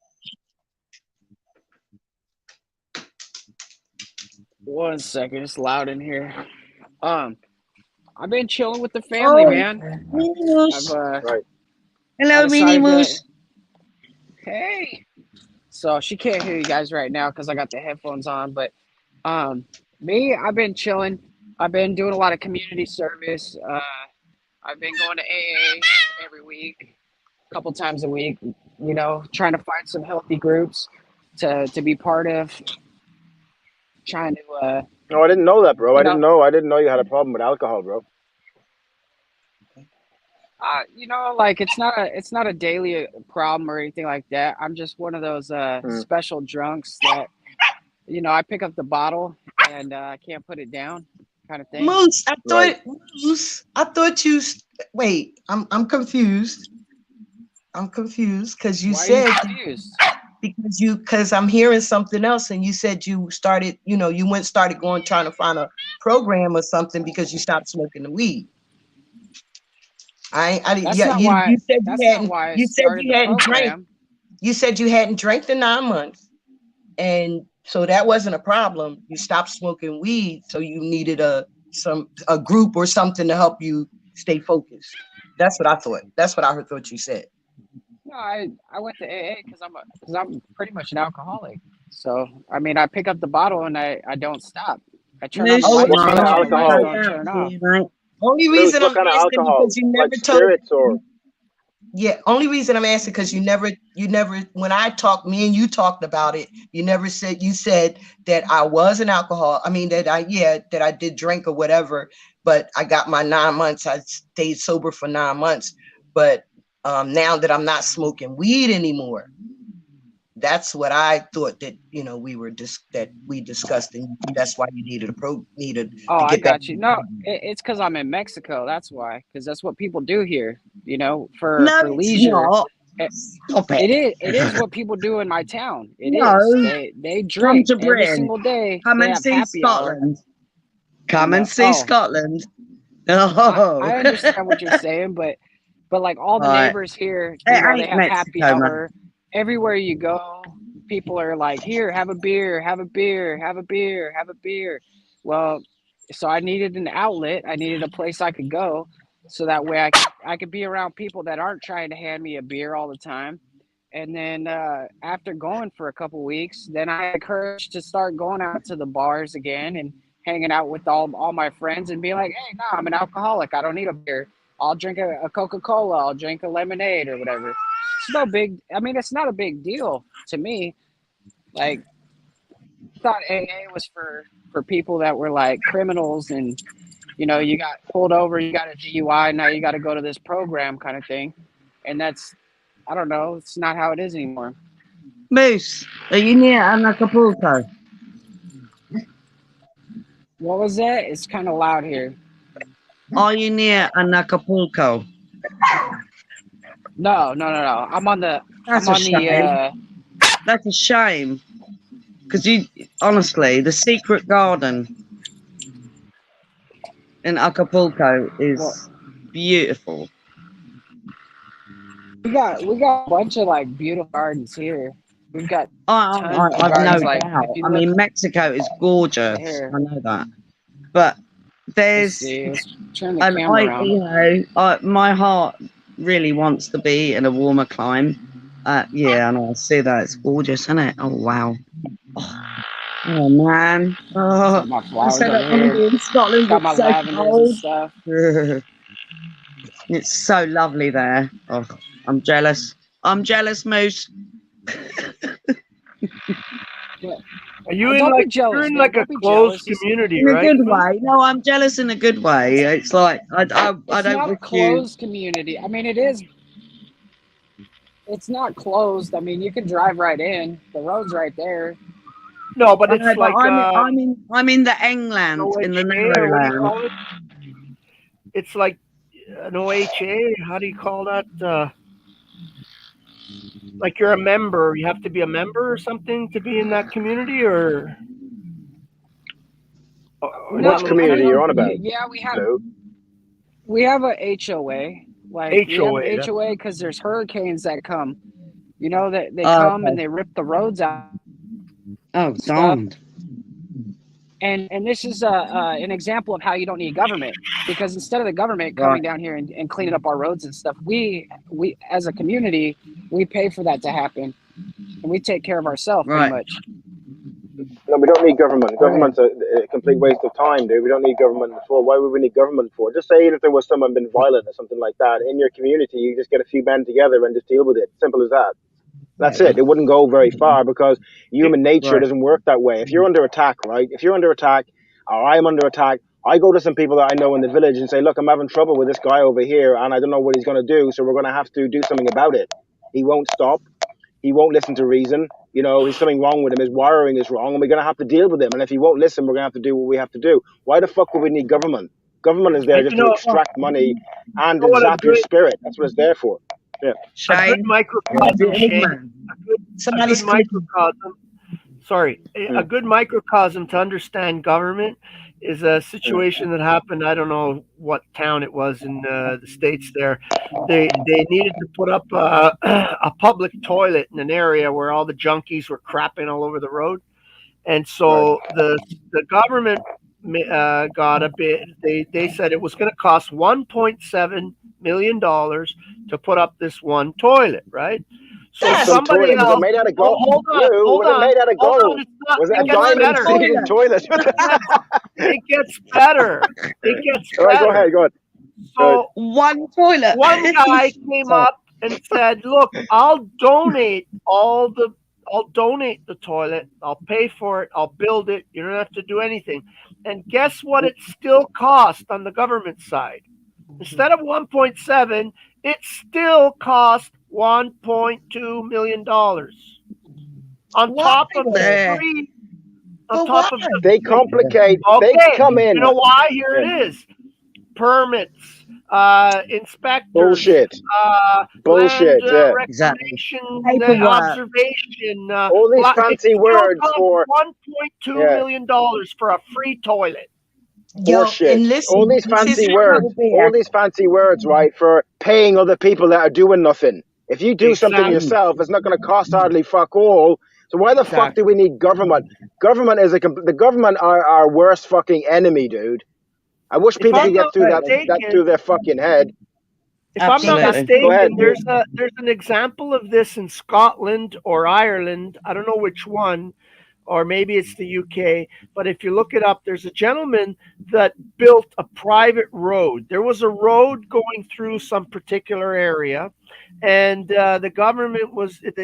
One second, it's loud in here. I've been chilling with the family, man. Minnie I've Moose. Right. Hello, I Minnie decided Moose. hey. So she can't hear you guys right now because I got the headphones on. But me, I've been chilling. I've been doing a lot of community service. I've been going to AA every week, a couple times a week. You know, trying to find some healthy groups to be part of. Trying to, No, I didn't know that, bro. you I know, didn't know you had a problem with alcohol, bro. you know, like it's not a daily problem or anything like that. I'm just one of those special drunks that, you know, I pick up the bottle and I can't put it down, kind of thing. Moose, I thought Right. Moose, I thought you. Wait, I'm confused. I'm confused because you Why are you said confused? because I'm hearing something else, and you said you started. You know, you started going trying to find a program or something because you stopped smoking the weed. That's Yeah, not why. you said That's you not hadn't. why I You said started you the hadn't drank. program. You said you hadn't drank in 9 months, and so that wasn't a problem. You stopped smoking weed, so you needed a group or something to help you stay focused. That's what I thought. That's what I thought you said. No, I went to AA because I'm pretty much an alcoholic. So I mean, I pick up the bottle and I don't stop. I turn on Moose, the Oh, light What my kind of switch and heart the lights alcohol? goes don't out turn to off. you, mate. only Moose, reason what I'm kind of asking alcohol? because you never Like told. spirits or? Yeah, only reason I'm asking because you never when I talked, me and you talked about it, you never said you said that I was an alcohol. I mean that I did drink or whatever, but I got my 9 months. I stayed sober for 9 months. But now that I'm not smoking weed anymore, that's what I thought that we discussed, and that's why you needed Oh, to I get back. got you. No, it's because I'm in Mexico. That's why. Because that's what people do here. You know, for No, it's leisure. not. It, Stop it. it is what people do in my town. It No. is. They Come drink to every Britain. single day. Come They and have see happy hour. Scotland. Come No, and see oh, Scotland. I Oh. understand what you're saying, but like all the Right. neighbors here, It you know, they ain't have happy Mexico, man. hour. Everywhere you go, people are like, "Here, have a beer, have a beer, have a beer, have a beer." Well, so I needed an outlet. I needed a place I could go, so that way I could be around people that aren't trying to hand me a beer all the time. And then after going for a couple weeks, then I had courage to start going out to the bars again and hanging out with all my friends and being like, "Hey, no, I'm an alcoholic. I don't need a beer. I'll drink a Coca-Cola. I'll drink a lemonade or whatever." It's no big. I mean, it's not a big deal to me. Like, I thought AA was for people that were like criminals and, you know, you got pulled over, you got a GUI, now you got to go to this program kind of thing. And that's, I don't know, it's not how it is anymore. Moose, are you near Acapulco? What was that? It's kind of loud here. Are you near Acapulco? No. I'm on the. That's I'm a on shame. the. That's a shame. Because honestly, the secret garden in Acapulco is beautiful. We got a bunch of like beautiful gardens here. We've got tons of I've no gardens. Like doubt. if you I look mean, Mexico is gorgeous. here, I know that. But let's there's, see. Let's turn the and camera around. my heart really wants to be in a warmer climate. Yeah, I know. I see that. It's gorgeous, isn't it? Oh, wow. Oh man. Oh, Got my I flowers said over I want to here. be in Scotland. Got my It's so lavenders and cold. stuff. It's so lovely there. Oh, I'm jealous. I'm jealous, Moose. Are you Oh, in don't be like jealous, you're in man. like a Don't be closed jealous. It's, community, In a right? good way. No, I'm jealous in a good way. It's like I it's don't not a wish you. closed community. I mean, it is. It's not closed. I mean, you can drive right in. The road's right there. No, but I know, it's but like I'm in the England, in the OHA or what do you Narrowland. call it? It's like an OHA. How do you call that? Like you're a member. You have to be a member or something to be in that community, or Which No, I community mean, you're on about, yeah, Lou? we have a HOA. Like we have HOA. an HOA because there's hurricanes that come. You know that they Oh, come and okay. they rip the roads out Oh, and stuff. darned. And this is an example of how you don't need government, because instead of the government coming Right. down here and cleaning up our roads and stuff, we as a community, we pay for that to happen, and we take care of ourselves pretty Right. much. No, we don't need government. Oh, Government's a complete waste of time, dude. We don't need government for. Why would we need government for? Just say if there was someone been violent or something like that in your community, you just get a few men together and just deal with it. Simple as that. That's it. It wouldn't go very far because human nature right. doesn't work that way. If you're under attack, right? If you're under attack, or I'm under attack, I go to some people that I know in the village and say, look, I'm having trouble with this guy over here and I don't know what he's going to do. So we're going to have to do something about it. He won't stop. He won't listen to reason. You know, there's something wrong with him. His wiring is wrong and we're going to have to deal with him. And if he won't listen, we're going to have to do what we have to do. Why the fuck would we need government? Government is there And just you to know, extract money and you know what a zap your good spirit. That's what it's there for. Yeah. a good Shane, microcosm, the old Shane. man. A Somebody's good microcosm. Sorry, a good microcosm to understand government is a situation that happened. I don't know what town it was in the States. There, they needed to put up a public toilet in an area where all the junkies were crapping all over the road, and so the government got a bit. They said it was going to cost $1.7 million to put up this one toilet, right? So Yes. Some somebody toilet, was else. it made out of gold? Hold on, Lou, hold was it on, made out of hold gold? on. It's not, Was it a it gets diamond better. seated toilet? It gets better. It gets All right, go better. ahead, go ahead. So one toilet. One guy came up and said, "Look, I'll donate the toilet. I'll pay for it. I'll build it. You don't have to do anything." And guess what? It still cost on the government side. Instead of 1.7, it still cost $1.2 million on top of the free. On top of the, they complicate. okay, They come in. You know why? Here it is: permits, inspectors, Bullshit. Bullshit. land, Exactly. reclamation, observation. All these fancy words for $1.2 million for a free toilet. Bullshit. And listen, all these fancy words. All these fancy words, right, for paying other people that are doing nothing. If you do something yourself, it's not going to cost hardly fuck all. So why the fuck do we need government? Government is the government are our worst fucking enemy, dude. I wish people could get through that through their fucking head. If I'm not mistaken, there's an example of this in Scotland or Ireland. I don't know which one, or maybe it's the UK. But if you look it up, there's a gentleman that built a private road. There was a road going through some particular area, and the government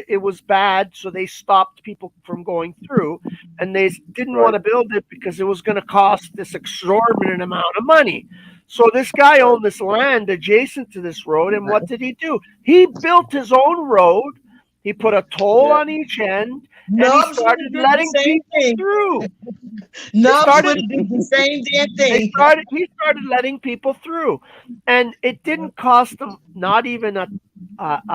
it was bad, so they stopped people from going through, and they didn't want to build it because it was going to cost this exorbitant amount of money. So this guy owned this land adjacent to this road, and what did he do? He built his own road. He put a toll on each end, and he started letting people through. He started the same damn thing. He started letting people through, and it didn't cost them not even a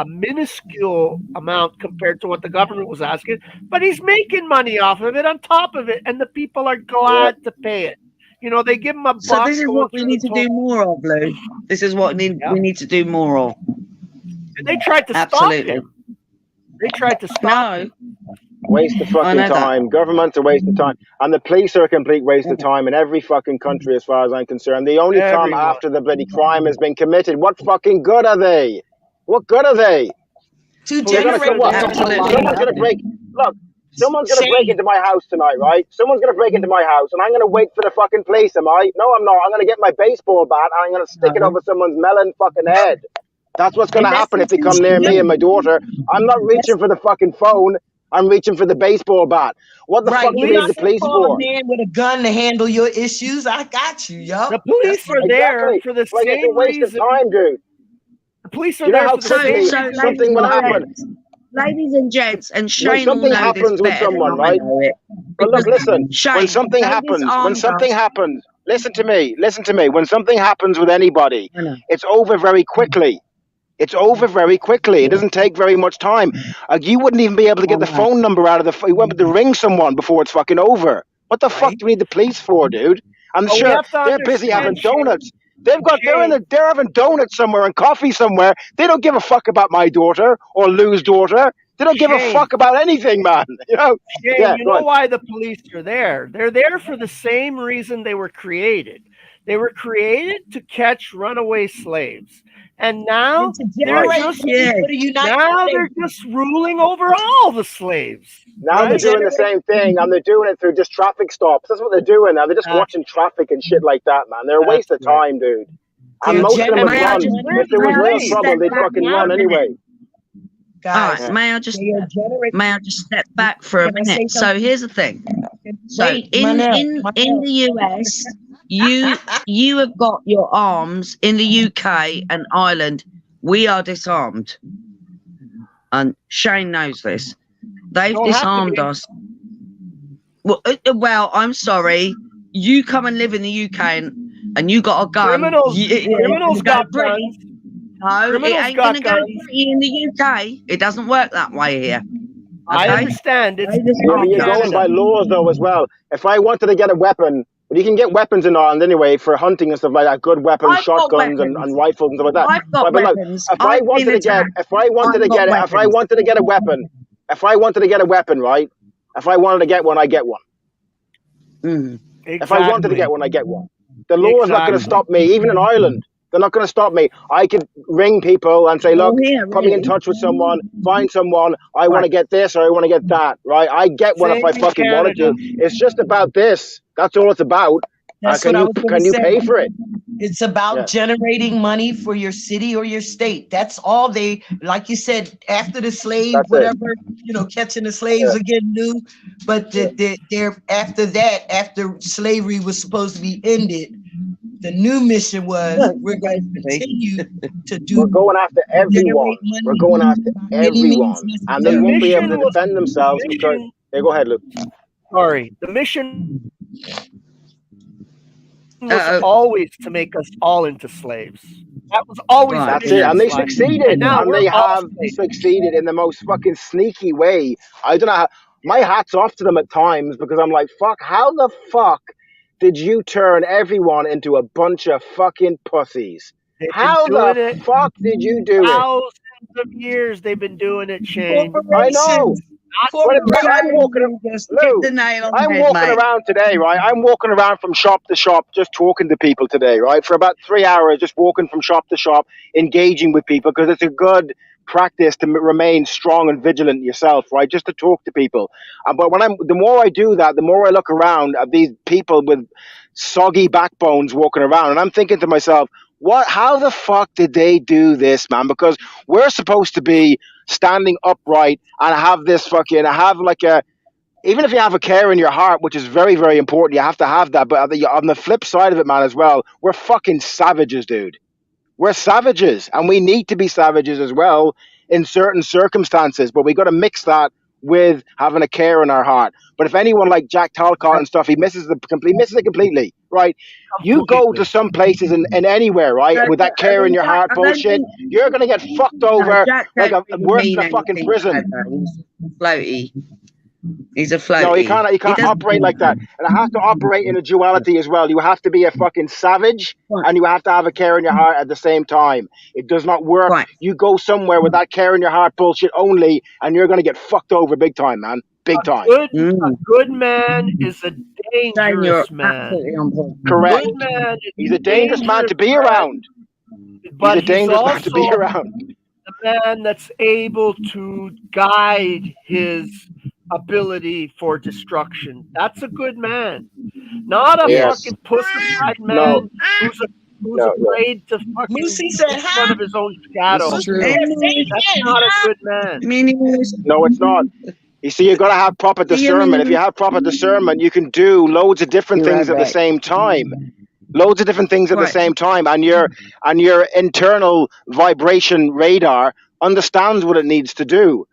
minuscule amount compared to what the government was asking. But he's making money off of it on top of it, and the people are glad to pay it. You know, they give him a buck. So this is what we need to do more of, Lou. This is what we need to do more of. And they tried to stop him. They tried to stop him. Waste of fucking time. Government's a waste of time. And the police are a complete waste of time in every fucking country as far as I'm concerned. They only come after the bloody crime has been committed. What fucking good are they? What good are they? To generate someone's gonna break. Look, Someone's gonna break Shane, into my house tonight, right? Someone's gonna break into my house, and I'm gonna wait for the fucking police. Am I? No, I'm not. I'm gonna get my baseball bat and I'm gonna stick it over someone's melon fucking head. That's what's gonna and that's happen if what they you come should near me and do. my daughter. I'm not reaching for the fucking phone. I'm reaching for the baseball bat. What the Right, fuck do you you're need not the gonna police call a for? man with a gun to handle your issues. I got you, yo. The That's police are there Exactly. for the Like it's a same waste of reason. time, dude. The police Do are you know there how for the So, same quickly so reason. something will happen? ladies and gents, and When Shane will something know this happens with better than someone, I right? know it. But look, Because listen. When Shane, something they happens, disarmed us. listen to me. Listen to me. When something happens with anybody, I know. it's over very quickly. It's over very quickly. It doesn't take very much time. You wouldn't even be able to get the phone number out of the. You wouldn't be able to ring someone before it's fucking over. What the fuck right. do we need the police for, dude? I'm But we sure have to they're busy having understand, Shane. donuts. They're having donuts somewhere and coffee somewhere. They don't give a fuck about my daughter or Lou's daughter. They don't give a Shane. fuck about anything, man. You know? Shane, Yeah, you go know on. why the police are there? They're there for the same reason they were created. They were created to catch runaway slaves. And now And to they're generate just money for the United now States. they're just ruling over all the slaves. Now Right? they're doing the same thing, and they're doing it through just traffic stops. That's what they're doing now. They're just watching traffic and shit like that, man. They're a waste of right. time, dude. They're And most of them would May I run. just, If there may was I real just trouble, step they'd back fucking for run a minute? anyway. Guys, All right, may I just step back for a Can I say minute? So something? here's the thing. So Wait, in Manel. the US, you have got your arms. In the UK and Ireland, we are disarmed, and Shane knows this. They've Don't have to disarmed be. us. Well, I'm sorry. You come and live in the UK and you got a gun. Criminals got guns. No, Criminals it ain't got gonna go guns. pretty in the UK. It doesn't work that way here. I Okay? understand. It's Yeah, but you're going by laws though as well. If I wanted to get a weapon, but you can get weapons in Ireland anyway for hunting and stuff like that. Good weapons, I've got shotguns and weapons. rifles and stuff like that. I've got But look, weapons. if I I've wanted been to get, attacked. if I wanted to I've got get, if I weapons. wanted to get a weapon, if I wanted to get a weapon, right? If I wanted to get one, I get one. Mm. If I wanted to get one, I get one. The law is not going to stop me, even in Ireland. They're not going to stop me. I could ring people and say, look, put me in touch with someone, find someone. I want to get this or I want to get that, right? I get one if Same I in fucking wanted to. Canada. It's just about this. That's all it's about. That's Can what I you was gonna can you say. pay for it? It's about Yeah. generating money for your city or your state. That's all they, like you said, after the slave, That's it. whatever, catching the slaves again new. But they're after that, after slavery was supposed to be ended, the new mission was we're going to continue to do. We're going after everyone. We're going after everyone. And they won't be able to defend themselves because they go ahead, Luke. Sorry. The mission was always to make us all into slaves. That was always the That's mission. it. And they succeeded. And now And we're they all have slaves. succeeded in the most fucking sneaky way. I don't know how, my hat's off to them at times because I'm like, fuck, how the fuck did you turn everyone into a bunch of fucking pussies? They've been How doing the it fuck did you do it? thousands of years. They've been doing it, Shane. I know. But I'm walking, Lou, the nail on I'm the head, walking mate. around today, right? I'm walking around from shop to shop, just talking to people today, right? For about 3 hours, just walking from shop to shop, engaging with people, because it's a good practice to remain strong and vigilant yourself, right? Just to talk to people. But the more I do that, the more I look around at these people with soggy backbones walking around, and I'm thinking to myself, how the fuck did they do this, man? Because we're supposed to be standing upright and have this fucking, even if you have a care in your heart, which is very, very important, you have to have that. But on the flip side of it, man, as well, we're fucking savages, dude. We're savages, and we need to be savages as well in certain circumstances. But we got to mix that with having a care in our heart. But if anyone like Jack Talcott and stuff, he misses it completely, right? You go to some places and anywhere, right, with that care in your heart bullshit, you're gonna get fucked over like worse than a fucking prison. Floaty. He's a floaty. No, you can't operate like that. And it has to operate in a duality as well. You have to be a fucking savage and you have to have a care in your heart at the same time. It does not work. Right. You go somewhere with that care in your heart bullshit only and you're going to get fucked over big time, man. Big time. A good man is a dangerous man. Correct. Good man is He's a dangerous man to be around. But he's a dangerous man to be also around. the man that's able to guide his ability for destruction. That's a good man, not a Yes. fucking pussified No. man who's No. afraid to fucking Lucy said, make fun of his own shadow. It's true. That's not a good man. No, it's not. You see, you've got to have proper discernment. If you have proper discernment, you can do loads of different You're things right, at the right. same time. Loads of different things at the Right. same time, and your internal vibration radar understands what it needs to do.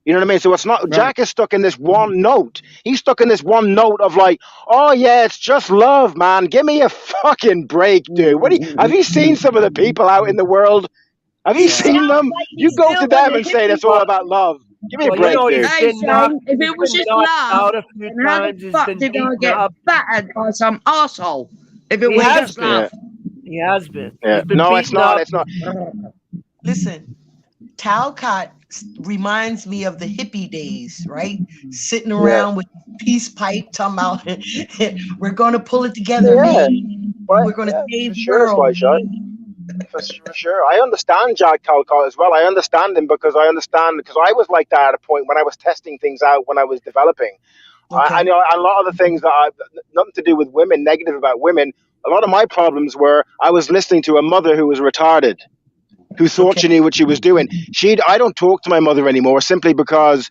You know what I mean? So it's not Jack is stuck in this one note. He's stuck in this one note of like, oh yeah, it's just love, man. Give me a fucking break, dude. Have you seen some of the people out in the world? Have you seen them? You go to them and say it's all about love. Give me a Well, break, you know, dude. he's Hey, been knocked, Shane, if it was he's been just knocked love, out a few then how times. the He's fuck been did I beaten get up. battered by some arsehole? If it He was has just been. love. He has been. Yeah. He's been No, it's beaten not. up. It's not. listen, Talcott reminds me of the hippie days, right? Sitting around with peace pipe, talking about we're going to pull it together, Yeah. man. Well, We're going to yeah, save for the sure, world. Spy Shot. man. For sure. I understand Jack Calcott as well. I understand him because I was like that at a point when I was testing things out when I was developing. Okay. I know a lot of the things nothing to do with women, negative about women. A lot of my problems were I was listening to a mother who was retarded, who thought she knew what she was doing. I don't talk to my mother anymore simply because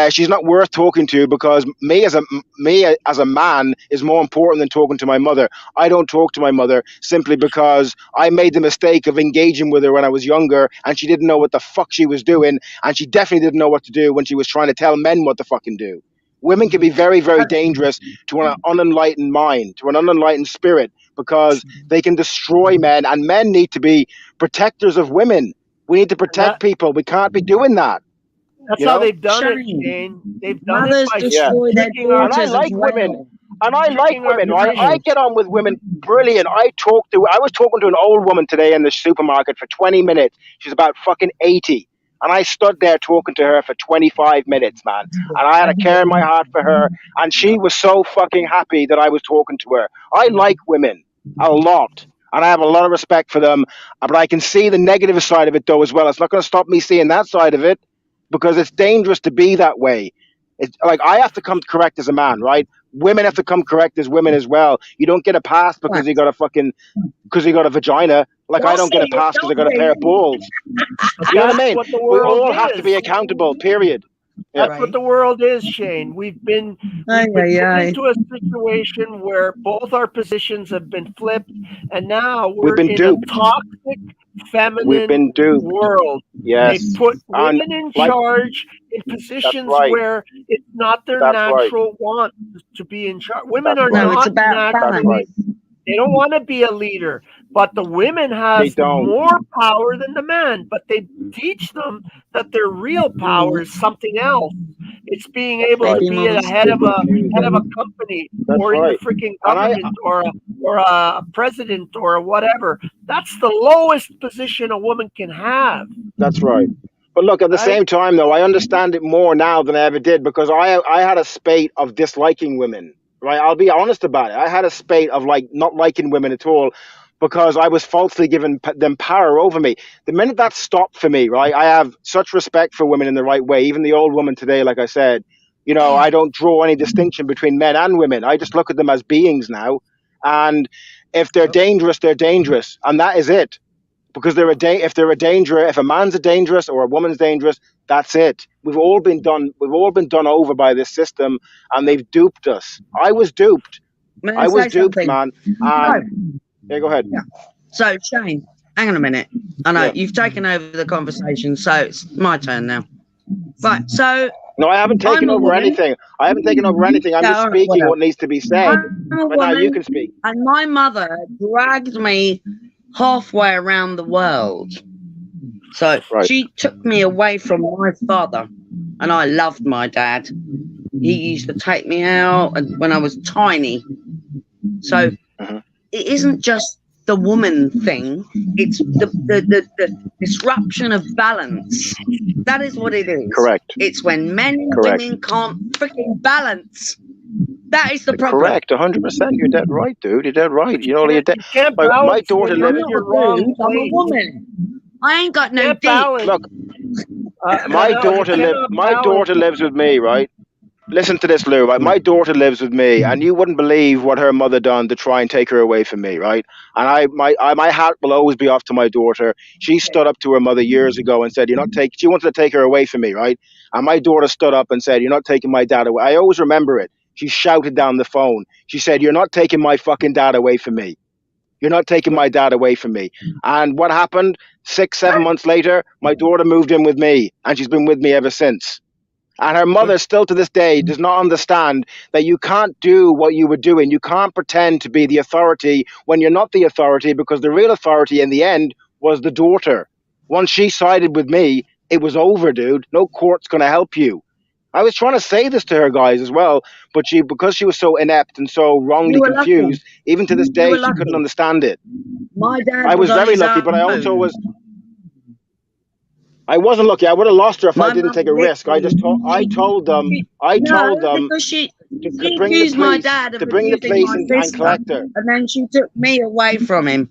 she's not worth talking to, because me as a man is more important than talking to my mother. I don't talk to my mother simply because I made the mistake of engaging with her when I was younger, and she didn't know what the fuck she was doing, and she definitely didn't know what to do when she was trying to tell men what to fucking do. Women can be very, very dangerous to an unenlightened mind, to an unenlightened spirit, because they can destroy men, and men need to be protectors of women. We need to protect people. We can't be doing that. That's You how know? they've done Shame. it, Shane. They've done Mothers it by destroy their taking our- And I daughters like as well. women. And I like Taking our women. I positions. get on with women brilliant. I was talking to an old woman today in the supermarket for 20 minutes. She's about fucking 80. And I stood there talking to her for 25 minutes, man. And I had a care in my heart for her. And she was so fucking happy that I was talking to her. I like women a lot. And I have a lot of respect for them. But I can see the negative side of it, though, as well. It's not going to stop me seeing that side of it, because it's dangerous to be that way. It's like I have to come correct as a man, right? Women have to come correct as women as well. You don't get a pass because you got a vagina. Like I don't get a pass because I got a pair of balls. You know what I mean? What the We world all have to is. be accountable. Period. That's Right. what the world is, Shane. We've been put into a situation where both our positions have been flipped, and now we're been in duped. a toxic, feminine We've been duped. world. Yes. They put And women in like- charge in positions right. where it's not their That's right. natural want to be in charge. Women That's are right. No, it's not about naturally. That's right. They don't want to be a leader, but the women has don't. more power than the man. But they teach them that their real power is something else. It's being able right. to be at the head of a company, That's or in right. the freaking And I- government, or a president, or whatever. That's the lowest position a woman can have. That's right. But look, at the Right? same time, though, I understand it more now than I ever did, because I had a spate of disliking women. Right, I'll be honest about it. I had a spate of like not liking women at all, because I was falsely given them power over me. The minute that stopped for me, right, I have such respect for women in the right way. Even the old woman today, like I said, you know, I don't draw any distinction between men and women. I just look at them as beings now, and if they're dangerous, they're dangerous, and that is it. Because if a man's a dangerous or a woman's dangerous, that's it. We've all been done over by this system, and they've duped us. I was duped. I was duped, man. Yeah, go ahead. So, Shane, hang on a minute. I know Yeah. you've taken over the conversation, so it's my turn now. Right, so No, I haven't taken I'm a over woman. anything. I haven't taken over anything. I'm Yeah, just all right, speaking whatever. what needs to be said. I'm a But now you woman, can speak. and my mother dragged me halfway around the world. So Right. she took me away from my father, and I loved my dad. He used to take me out when I was tiny. So it isn't just the woman thing, it's the disruption of balance. That is what it is. Correct. It's when men and Correct. women can't freaking balance. That is the problem. Correct. 100%. You're dead right, dude. You're dead right. You know, you're dead. You can't My balance daughter when lives- you're I'm in your not a wrong dude, I'm a place. woman. I ain't got no Can't dick. balance. Look, No, my you daughter cannot my balance. daughter lives with me, right? listen to this, Lou. Right? My daughter lives with me, and you wouldn't believe what her mother done to try and take her away from me, right? And my hat will always be off to my daughter. She stood up to her mother years ago and said, "You're not take." She wanted to take her away from me, right? And my daughter stood up and said, "You're not taking my dad away." I always remember it. She shouted down the phone. She said, "You're not taking my fucking dad away from me. You're not taking my dad away from me." And what happened? 6, 7 months later, my daughter moved in with me, and she's been with me ever since. And her mother still to this day does not understand that you can't do what you were doing. You can't pretend to be the authority when you're not the authority, because the real authority in the end was the daughter. Once she sided with me, it was over, dude. No court's going to help you. I was trying to say this to her, guys, as well, but because she was so inept and so wrongly You were lucky. confused, even to this You day, were she lucky. couldn't understand it. My dad I was on very his lucky, but I own. also was. I wasn't lucky. I would have lost her if I My didn't mum take a risk. I told them No, because she to bring the accused my police, dad of to bring the abusing police my and sister, collect her. and then she took me away from him.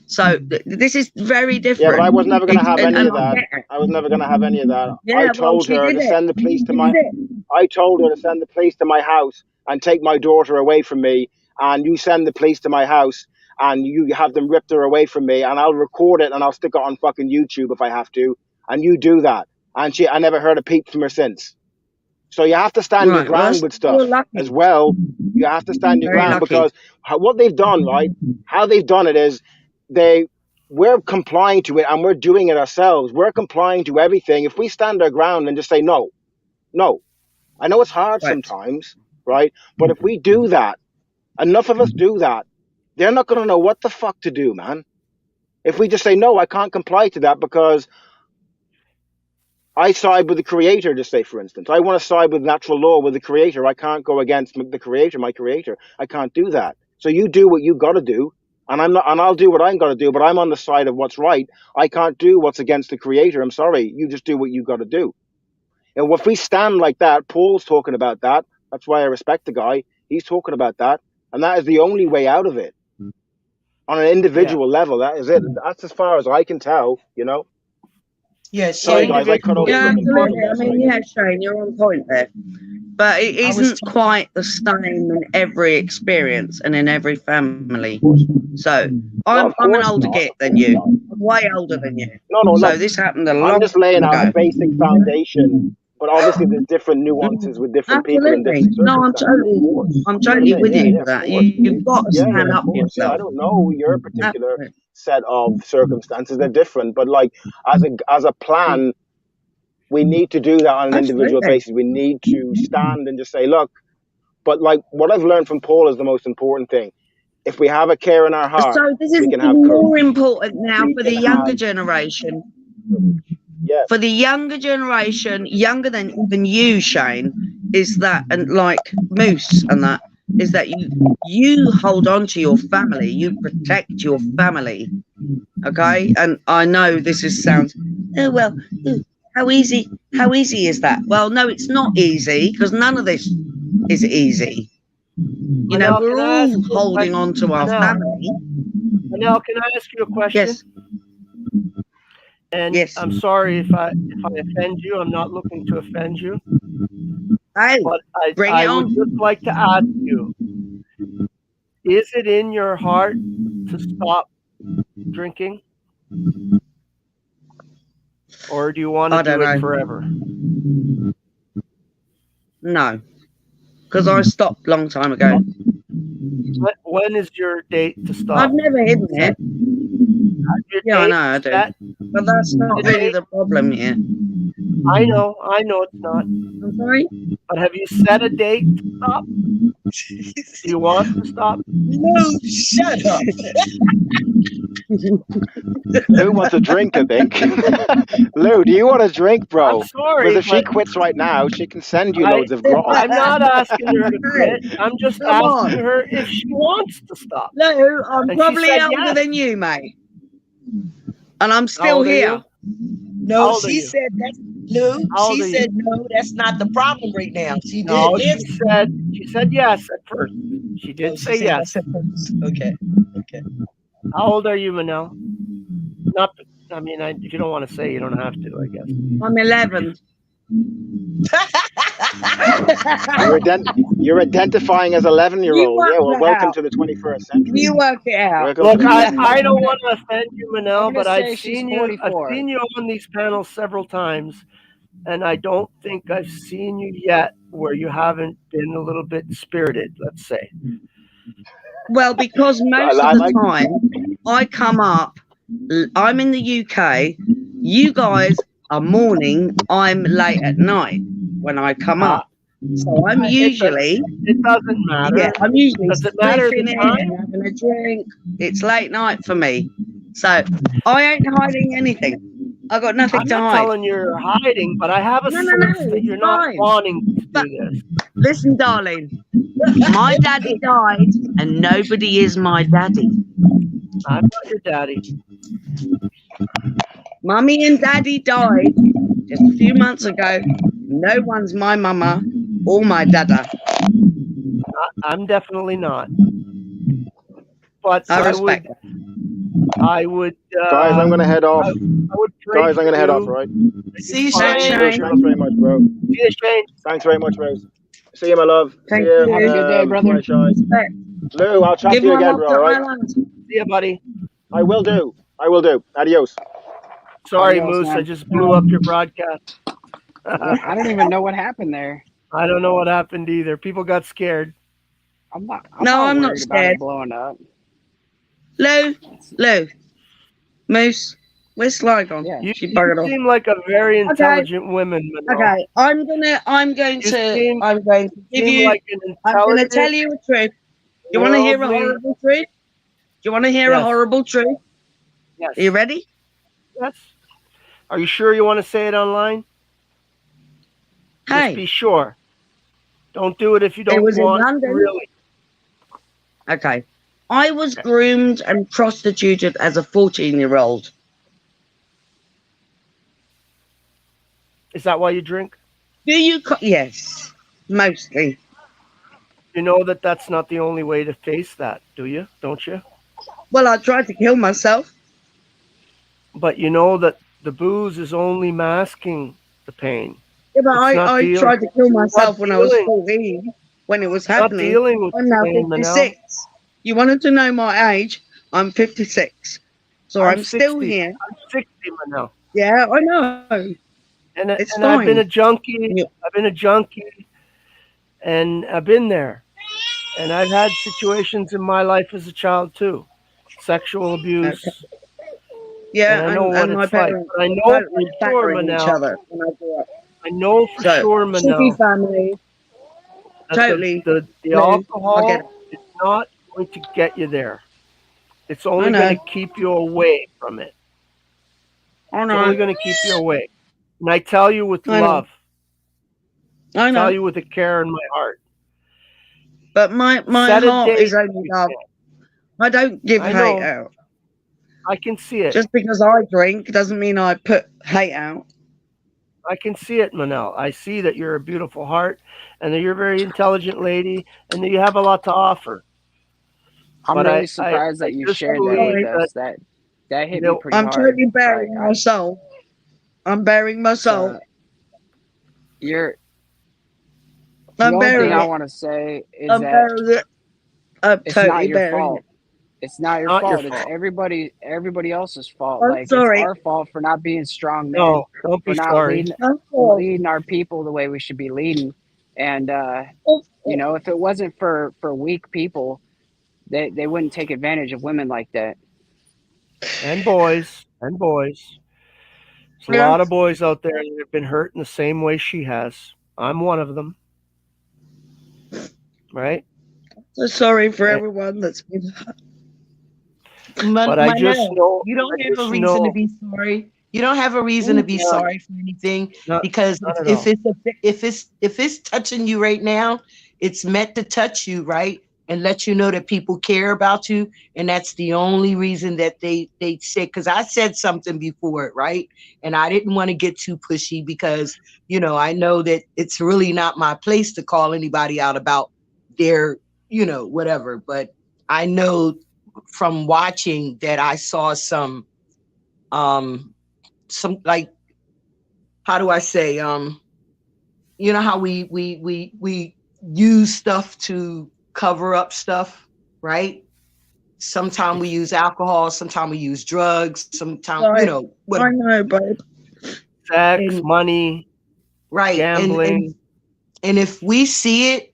So this is very different. Yeah, but I was never going to have any and of that. I was never going to have any of that. Yeah, I well, told she her did to it. send the police to She my. did it. I told her to send the police to my house and take my daughter away from me. And you send the police to my house and you have them rip her away from me, and I'll record it and I'll stick it on fucking YouTube if I have to. And you do that. And I never heard a peep from her since. So you have to stand your Right, well, ground with stuff you're lucky. as well. You have to stand your Very ground lucky. because what they've done, right? How they've done it is we're complying to it and we're doing it ourselves. We're complying to everything. If we stand our ground and just say no. I know it's hard Right. sometimes, right? But if we do that, enough of us do that, they're not going to know what the fuck to do, man. If we just say, no, I can't comply to that because I side with the creator, just say, for instance. I want to side with natural law, with the creator. I can't go against the creator, my creator. I can't do that. So you do what you got to do, and I'll do what I'm got to do, but I'm on the side of what's right. I can't do what's against the creator. I'm sorry. You just do what you got to do. And if we stand like that, Paul's talking about that. That's why I respect the guy. He's talking about that. And that is the only way out of it. On an individual level, that is it. That's as far as I can tell, you know? Yes, Sorry, guys, I cut over. Yeah, from the absolutely. I podcast. mean, yeah, Shane, you're on point there. But it I was isn't quite the same in every experience and in every family. So I'm an course older not. git than you. I'm way older than you. No, So look, this happened a long I'm just laying out time a ago. basic foundation. But obviously, there's different nuances with different people and Absolutely. different No, I'm circumstances. totally You know what totally I mean? with Yeah, you yeah, for that. of course. You've got to stand of up for course. Yeah, I yourself. don't know your particular Absolutely. set of circumstances. They're different, but like as a plan, we need to do that on an individual Absolutely. basis. We need to stand and just say, look. But like what I've learned from Paul is the most important thing. If we have a care in our heart, So this is we can have even courage. more important now We for the can younger have- generation. Yeah. For the younger generation, younger than even you, Shane, is that, and like Moose and that, is that you hold on to your family, you protect your family. Okay? And I know sounds, oh well, how easy is that? Well, no, it's not easy, because none of this is easy. You know, Manel, we're can I ask all you a holding question? on to our Manel. family. Manel, can I ask you a question? Yes. And Yes. I'm sorry if I offend you. I'm not looking to offend you. Hey, But bring I it would on. just like to ask you, is it in your heart to stop drinking? Or do you want to I do don't it know. forever? No, because I stopped a long time ago. When is your date to stop? I've never hidden it. Your Yeah, I date know, I do. set? But that's not really the problem here. I know it's not. I'm sorry? But have you set a date to stop? Do you want to stop? No, shut up. Lou wants a drink, I think. Lou, do you want a drink, bro? I'm sorry, Because if she but quits right now, she can send you I- loads of grog. I'm not asking her to quit. I'm just Come on. asking her if she wants to stop. No, I'm And she probably said older yes. than you, mate. And I'm How still old are here. you? How No, old are she you? said that's Lou. How old She are you? said no, that's not the problem right now. She did No, she answer. said yes at first. She did Oh, she say said yes. yes at first. Okay. How old are you, Manel? Not. I mean, if you don't want to say, you don't have to. I guess. I'm 11. You're identifying as 11-year-old. work Yeah, well, that welcome out. to the 21st century. You work it out. Welcome Look, to the I don't want to offend you, Manel, I'm but gonna I've say she's seen you 44. on these panels several times, and I don't think I've seen you yet where you haven't been a little bit spirited, let's say. Well, because most I of the like- time I come up, I'm in the UK, you guys are morning, I'm late at night when I come up. So I'm usually, It doesn't matter. yeah, I'm usually Does it matter the spliffing it time? and having a drink. It's late night for me. So I ain't hiding anything. I got nothing I'm to not hide. telling you're hiding, but I have a No, sense that it's you're not fine. wanting to But- do this. Listen, darling, my daddy died and nobody is my daddy. I'm not your daddy. Mummy and daddy died just a few months ago. No one's my mama or my dada. I'm definitely not. But I respect that. I would. Guys, I'm gonna head off. I would pray Guys, I'm gonna for head you. off, right? See you, Fine. Shane. Shane. Thanks very much, bro. See you, Shane. Thanks very much, Rose. See you, my love. Thank See you. you. Have a good day, brother. My shy. Respect. Lou, I'll chat Give to you my again, love bro. to All right? Ireland. See you, buddy. I will do. I will do. Adios. Sorry, Adios, Moose. man. I just blew up your broadcast. I don't even know what happened there. I don't know what happened either. People got scared. I'm not I'm not worried about scared. it blowing up. Lou, Moose, where's Sligon? Yeah. You, She you buggered off. seem like a very intelligent woman, Manel. Okay, I'm going You to seem- give Seem you. like an I'm going to tell intelligent, you a truth. You want to hear a worldly- horrible truth? You want to hear a Yes. horrible truth? Yes. Are you ready? Yes. Are you sure you want to say it online? Just Hey, be sure. Don't do it if you don't was in want. London. Really. okay. I was groomed and prostituted as a 14-year-old. Is that why you drink? Do you? Yes, mostly. You know that that's not the only way to face that, do you? Don't you? Well, I tried to kill myself. But you know that the booze is only masking the pain. Yeah, but It's not I dealing- tried to kill myself when I was dealing- 14, when it was Not happening. dealing with I'm now pain, Manel. 56. You wanted to know my age? I'm 56. So I'm still 60. here. I'm 60 now. Yeah, I know. And It's I've been fine. a junkie. Yeah. I've been a junkie, and I've been there. And I've had situations in my life as a child too, sexual abuse. Okay. Yeah, And I know what and my it's like. parents But I know totally for sure, battering each Manel. other when I grew up. I know for So, sure, shitty Manel, family. that Totally. the No, alcohol I get is not going to get you there. It's only know. going to keep you away from it. I It's only know. going to keep you away. And I tell you with I know. love. I I know. tell you with a care in my heart. But my Set a heart date is only with love. it. I don't give I hate know. out. I can see it. Just because I drink doesn't mean I put hate out. I can see it, Manel. I see that you're a beautiful heart and that you're a very intelligent lady and that you have a lot to offer. I'm But really I surprised that you just shared that believe with us. That hit you me know, pretty I'm hard. totally bearing Like, my soul. I'm bearing my soul. You're I'm the only bearing thing I it. want to say is I'm that bearing it. I'm it's not totally your bearing fault. it. It's not your Not your fault. It's fault. everybody else's fault. I'm Like sorry. it's our fault for not being strong men. No, don't be For not sorry. leading our people the way we should be leading. And you know, if it wasn't for weak people, they wouldn't take advantage of women like that. And boys. There's a Yeah. lot of boys out there that have been hurt in the same way she has. I'm one of them. Right? So sorry for everyone that's been hurt. But I just know You don't I have a just reason know- to be sorry. You don't have a reason to be No. sorry for anything Not- because not at if it's touching you right now, it's meant to touch you, right? And let you know that people care about you, and that's the only reason that they said. Because I said something before it, right? And I didn't want to get too pushy because I know that it's really not my place to call anybody out about their whatever. But I know from watching that I saw some like, how do I say, you know how we use stuff to cover up stuff, right? Sometimes we use alcohol, sometimes we use drugs, sometimes, Right. what, I know, babe. Sex, And- money, right. gambling. And if we see it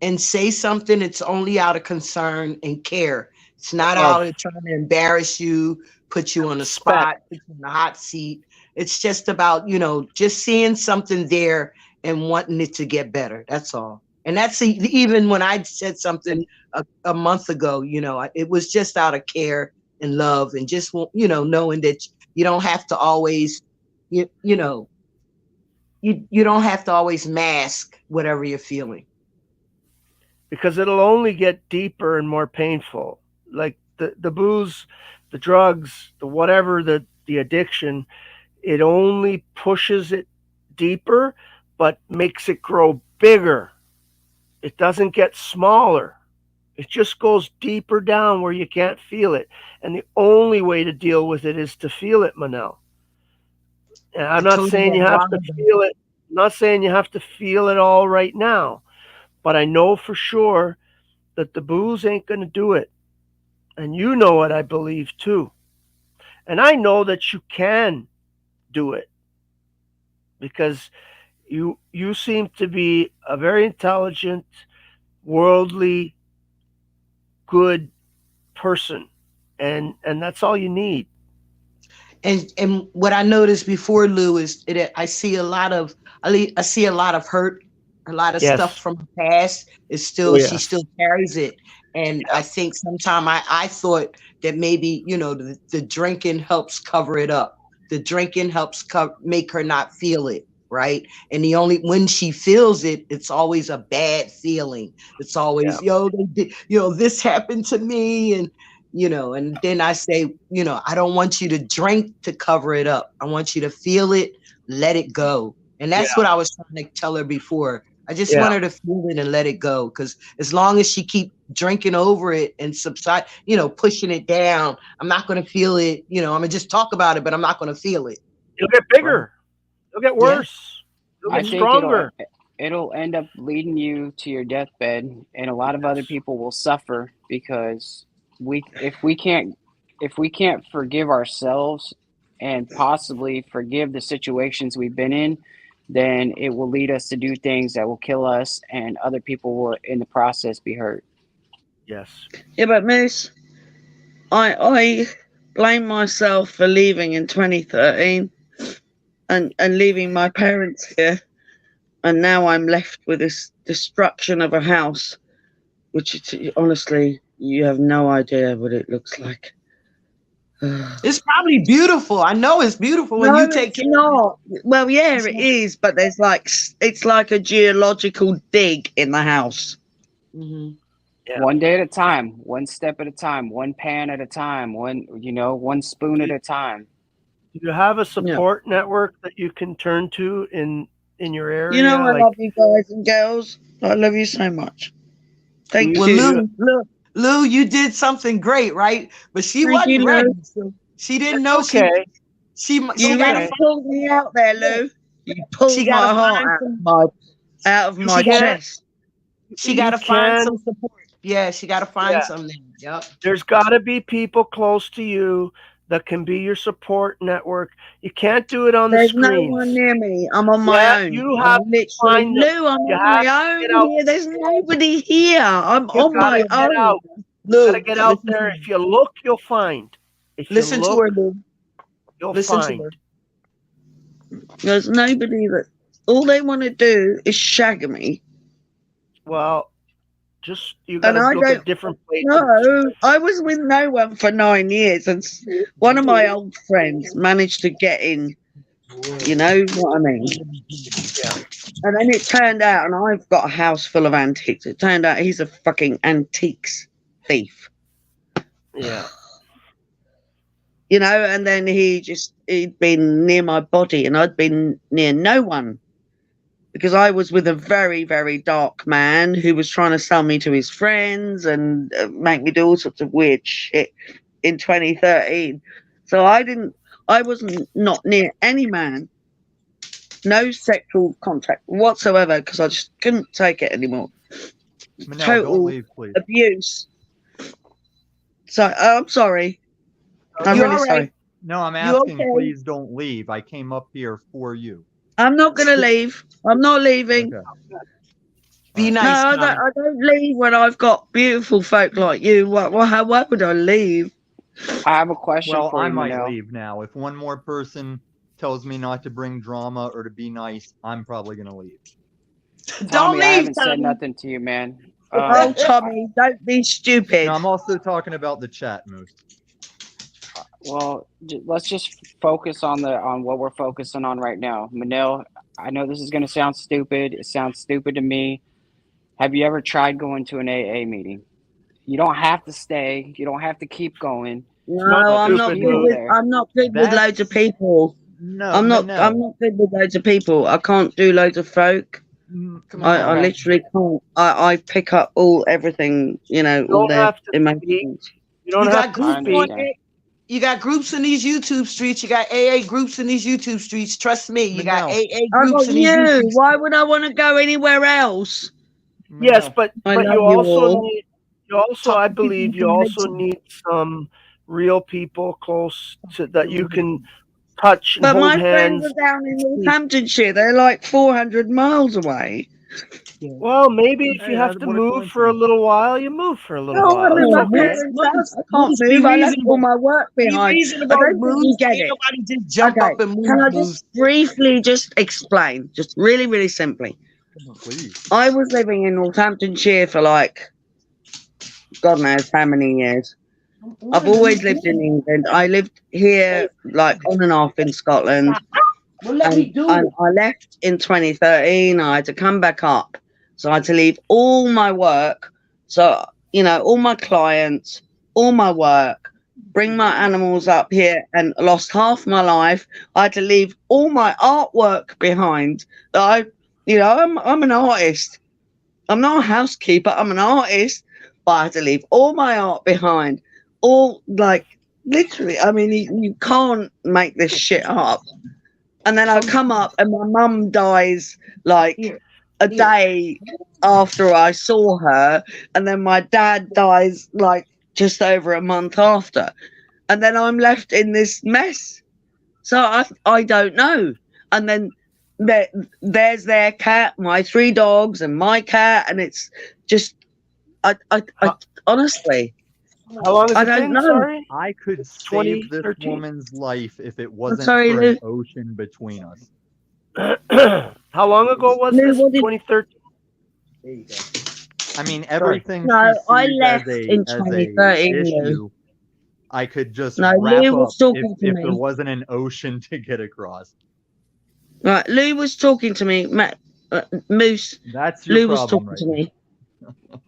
and say something, it's only out of concern and care. It's not out of trying to embarrass you, put you on the spot, put you in the hot seat. It's just about, just seeing something there and wanting it to get better. That's all. And that's even when I said something a month ago, it was just out of care and love and just, knowing that you don't have to always, you don't have to always mask whatever you're feeling. Because it'll only get deeper and more painful. Like the booze, the drugs, the whatever, the addiction, it only pushes it deeper, but makes it grow bigger. It doesn't get smaller. It just goes deeper down where you can't feel it. And the only way to deal with it is to feel it, Manel. And I'm not saying you have to feel it. I'm not saying you have to feel it all right now. But I know for sure that the booze ain't going to do it. And you know it, I believe, too. And I know that you can do it. Because you seem to be a very intelligent, worldly, good person. And that's all you need. And what I noticed before, Lou, is I see a lot of hurt, a lot of stuff from the past is still, she still carries it. And I think sometime I thought that maybe, the drinking helps cover it up. The drinking helps make her not feel it. Right. And when she feels it, it's always a bad feeling. It's always, this happened to me. And, and then I say, I don't want you to drink to cover it up. I want you to feel it, let it go. And that's what I was trying to tell her before. I just want her to feel it and let it go. Because as long as she keep drinking over it and subside, pushing it down, I'm not going to feel it. I'm going to just talk about it, but I'm not going to feel it. It'll get bigger. It'll get worse. It'll get stronger. It'll end up leading you to your deathbed. And a lot of other people will suffer because if we can't forgive ourselves and possibly forgive the situations we've been in, then it will lead us to do things that will kill us, and other people will, in the process, be hurt. Yes. Yeah, but Moose, I blame myself for leaving in 2013 and leaving my parents here, and now I'm left with this destruction of a house, which honestly, you have no idea what it looks like. It's probably beautiful. I know it's beautiful when you take care. No, well, yeah, it is, but it's like a geological dig in the house. Mm-hmm. Yeah. One day at a time, one step at a time, one pan at a time, one spoon at a time. Do you have a support network that you can turn to in your area? I love you guys and girls. I love you so much. Thank you. Lou, you did something great, right? But she wasn't ready. So she didn't know she really pulled me out there, Lou. You pulled my heart out of my chest. She got to find some support. Yeah, she got to find something. Yep. There's got to be people close to you that can be your support network. You can't do it on the screen. There's no one near me. I'm on my own. You have to find Lou, I'm on my own here. There's nobody here. I'm on my own. You gotta get out there. If you look, you'll find. Listen to her, Lou. You'll find. There's nobody that. All they want to do is shag me. Well, you gotta look at different places. No, I was with no one for 9 years, and one of my old friends managed to get in. You know what I mean? Yeah. And then it turned out, and I've got a house full of antiques. It turned out he's a fucking antiques thief. Yeah. And then he'd been near my body, and I'd been near no one. Because I was with a very, very dark man who was trying to sell me to his friends and make me do all sorts of weird shit in 2013. So I wasn't not near any man no sexual contact whatsoever because I just couldn't take it anymore. Manel, don't Total leave, please. abuse. So I'm sorry. I'm You're really all sorry. right. No, I'm You asking, okay? please don't leave. I came up here for you. I'm not gonna leave. I'm not leaving. Okay. Be No, nice, I Tommy. don't leave when I've got beautiful folk like you. Why would I leave? I have a question Well, for I you, might Manel. leave now. If one more person tells me not to bring drama or to be nice, I'm probably gonna leave. Don't Tommy, I leave, haven't said Tommy. nothing to you, man. Oh, Tommy, don't be stupid. No, I'm also talking about the chat, Moose. Well, let's just focus on what we're focusing on right now. Manel, I know this is going to sound stupid. It sounds stupid to me. Have you ever tried going to an AA meeting? You don't have to stay. You don't have to keep going. No, not I'm not stupid, good Moose. with. I'm not good with loads of people. No, I'm not Manel. good with loads of people. I can't do loads of folk. Come I on. Okay. literally can't. I pick up everything. You know, all don't their have to emotions. You don't You have got to groups I speak. on understand. it. You got groups in these YouTube streets. You got AA groups in these YouTube streets. Trust me, you got Manel. AA I groups got in these YouTube you. streets. Why would I want to go anywhere else? Yes, Manel. but I you love you also all. need I believe you also need some real people close to that you can touch and But hold my friends hands. are down in Northamptonshire. They're like 400 miles away. Well, maybe if you Hey, have to what a move for a coincidence. little while, you move for a little No, I'm while. in It's my okay. parents' house. I can't Moose, be move. I left all reasonable. my work Be behind. I reasonable, don't think you Moose. get Ain't it. nobody just jump Okay, up and move, can I Moose. just briefly just explain, just really, really simply? Please. I was living in Northamptonshire for like, God knows how many years. I've always lived in England. I lived here like on and off in Scotland. Well, let me do And it. I left in 2013. I had to come back up. So I had to leave all my work. So, you know, all my clients, all my work, bring my animals up here and lost half my life. I had to leave all my artwork behind. I'm an artist. I'm not a housekeeper. I'm an artist. But I had to leave all my art behind. All like literally, I mean, you can't make this shit up. And then I come up and my mum dies like a day after I saw her. And then my dad dies like just over a month after. And then I'm left in this mess. So I don't know. And then there's their cat, my 3 dogs and my cat. And it's just, I honestly, How long has I it don't been? know. Sorry, I could save this 2013. woman's life if it wasn't sorry, for Lou. an ocean between us. How long ago was Lou, this? what did- 2013. I mean, everything No, she I sees left as in a 2013, Lou. issue, I could just No, wrap Lou up was talking to if me. there wasn't an ocean to get across. Right, Lou was talking to me. Moose, That's your Lou was problem, talking right to there. me.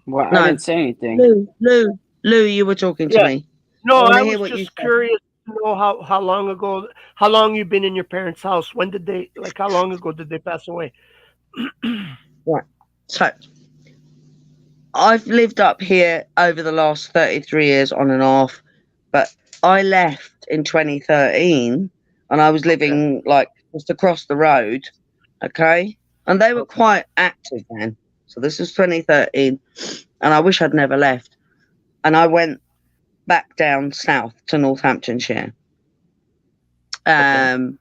Well, No. I didn't say anything. Lou, you were talking to Yeah. me. No, wanna I hear was what you just said. curious to know how long ago, how long you've been in your parents' house. When did they, like, how long ago did they pass away? So, I've lived up here over the last 33 years on and off, but I left in 2013 and I was living like just across the road. Okay. And they were quite active then. So this is 2013 and I wish I'd never left. And I went back down south to Northamptonshire. And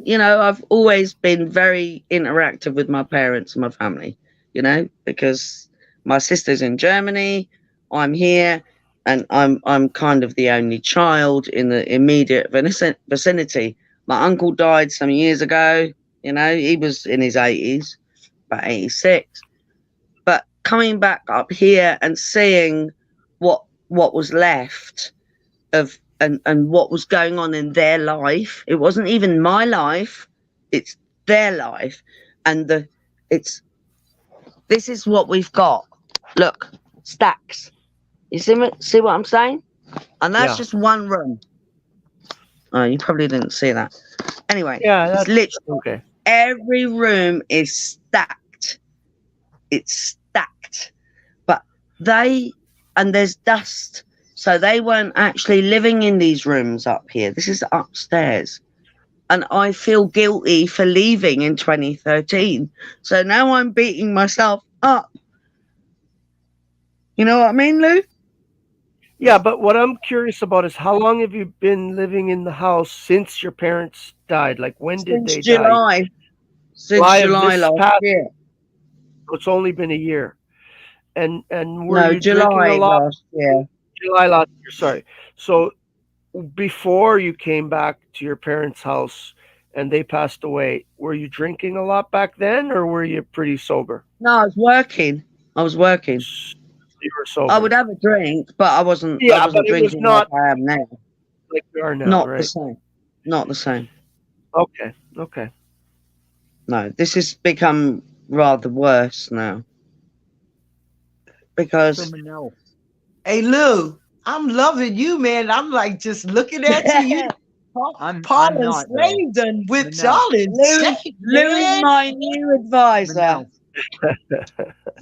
you know, I've always been very interactive with my parents and my family, you know, because my sister's in Germany, I'm here, and I'm kind of the only child in the immediate vicinity. My uncle died some years ago, you know, he was in his 80s, about 86. But coming back up here and seeing what was left of and what was going on in their life. It wasn't even my life, it's their life. And this is what we've got. Look, stacks. You see what I'm saying? And that's just one room. Oh, you probably didn't see that. Anyway, Yeah, it's that's literally okay. every room is stacked. It's stacked. But there's dust. So they weren't actually living in these rooms up here. This is upstairs. and I feel guilty for leaving in 2013. So now I'm beating myself up. You know what I mean, Lou? Yeah, but what I'm curious about is how long have you been living in the house since your parents died? Like when did Since they die? July. Since July of July this last past- year. It's only been a year. And were No, you drinking July a lot? last year. July last year, sorry. So before you came back to your parents' house and they passed away, were you drinking a lot back then or were you pretty sober? No, I was working. You were sober. I would have a drink, but I wasn't. Yeah, I wasn't but it was drinking not like I am now. like you are now, Not right? the same. Not the same. Okay. No, this has become rather worse now. Because Hey, Lou, I'm loving you, man. I'm like just looking at you. I'm Paul and not, Slade done with No. y'all in shape, Lou is man. my new advisor.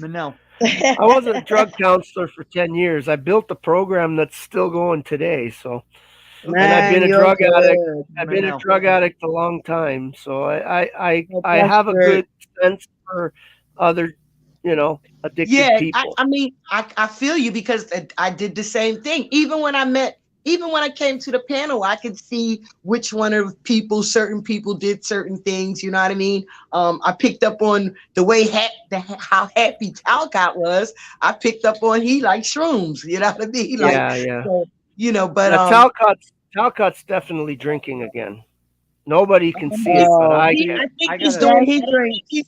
Manel. I was a drug counselor for 10 years. I built a program that's still going today. So, and I've been a you're drug addict. good. I've been a Manel. drug addict a long time. So I Well, I that's have a great. good sense for other, addicted Yeah, people. I mean, I feel you because I did the same thing. Even when I came to the panel, I could see which one of people, certain people did certain things. You know what I mean? I picked up on the way how happy Talcott was. I picked up on he liked shrooms. You know what I mean? Like, Yeah. so, but Now, Talcott's definitely drinking again. Nobody can see it, but I can. I think I he's gotta- doing. he drinks. He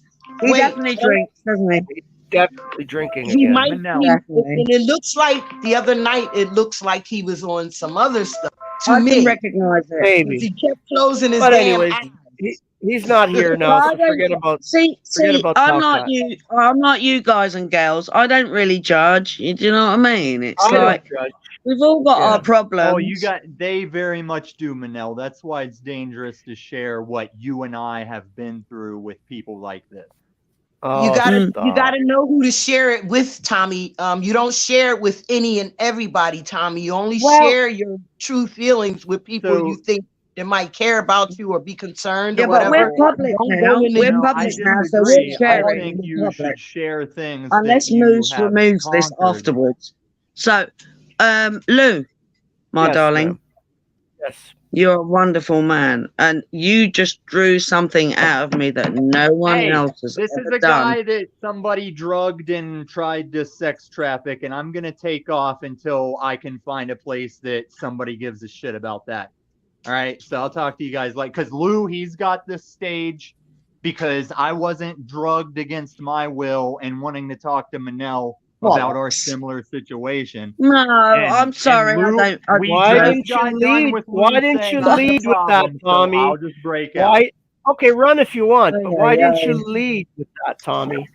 Wait, definitely drinks, doesn't he? Definitely drinking He again. might Manel. be, Definitely. and it looks like the other night. It looks like he was on some other stuff. To I can me, recognise it. Maybe. he kept closing his But damn anyways, eyes. he's not here now, Well, I so don't- forget about. See, about I'm Talcott. like you guys and girls. I don't really judge. Do you know what I mean? It's I like don't judge. we've all got Yeah. our problems. Oh, they very much do, Manel. That's why it's dangerous to share what you and I have been through with people like this. Oh, You gotta stop. know who to share it with, Tommy. You don't share it with any and everybody, Tommy. You only Well- share your true feelings with people So- you think that might care about you or be concerned Yeah, or but whatever. we're public Don't now. go in We're the- public I now, so disagree. we'll share I it think in you public. should share things Unless that you Moose have removes this conquered. afterwards. So, Lou, my Yes, darling, ma'am. Yes. you're a wonderful man, and you just drew something out of me that no one Hey, else has This is ever a done. guy that somebody drugged and tried to sex traffic, and I'm gonna take off until I can find a place that somebody gives a shit about that. All right, so I'll talk to you guys because Lou, he's got this stage because I wasn't drugged against my will and wanting to talk to Manel about our similar situation. No, And- I'm sorry. and Lou, I don't. we Why just didn't you got done lead? with Why Lou didn't saying you I'm the lead with that, problem, so Tommy? I'll just break out. Why? Okay, run if you want, but why Yeah, didn't you lead with that, Tommy?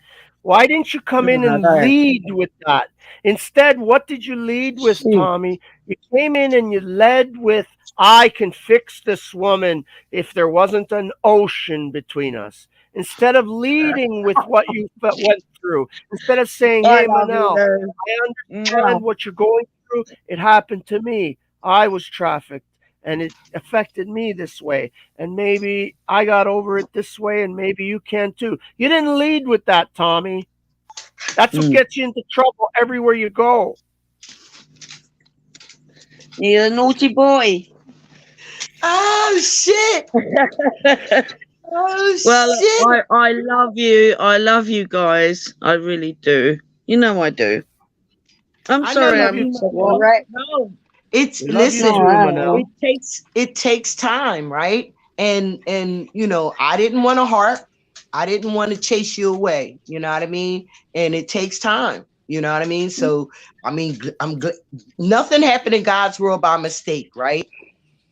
Why didn't you come in and No. lead with that? Instead, what did you lead with, Shoot. Tommy? You came in and you led with, I can fix this woman if there wasn't an ocean between us. Instead of leading with what you went through, instead of saying, I hey, love you, Manel, Lou. I understand what you're going through. It happened to me. I was trafficked and it affected me this way. And maybe I got over it this way and maybe you can too. You didn't lead with that, Tommy. That's what gets you into trouble everywhere you go. You're a naughty boy. Oh shit! Oh Well, shit! I love you. I love you guys. I really do. You know I do. I'm I sorry know I'm you so love- correct. No, it's We love you listen. too, Manel. It takes time, right? And I didn't want to harp. I didn't want to chase you away. You know what I mean? And it takes time. You know what I mean? So I mean, I'm good. Nothing happened in God's world by mistake, right?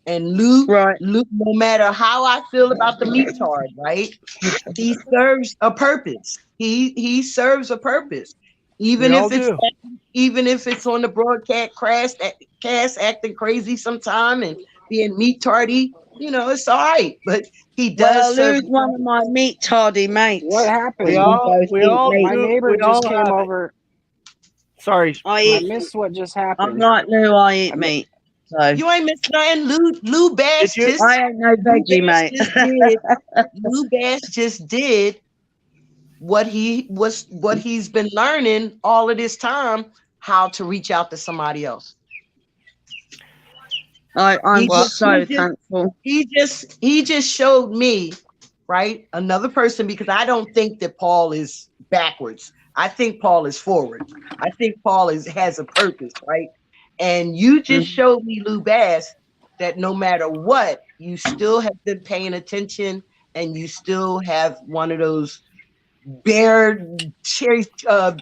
And Luke, Right. no matter how I feel about the meat tard, right? He serves a purpose. He serves a purpose. Even We if all it's do. even if it's on the broadcast cast acting crazy sometime and being meat tardy, it's all right. But he Well, does serve. Lou's one of my meat toddy mates. What happened? We all My do. neighbor We just all came have it. over. Sorry. I I eat. missed what just I'm happened. like Lou. I eat meat. So You ain't missed nothing. Lou Bass Did you? just I ain't no veggie, mate. Lou Bass just did what he's been learning all of this time, how to reach out to somebody else. I'm He just- so he just- thankful. He just showed me, right, another person, because I don't think that Paul is backwards. I think Paul is forward. I think Paul has a purpose, right? And you just showed me, Lou Bass, that no matter what, you still have been paying attention, and you still have one of those bear chasing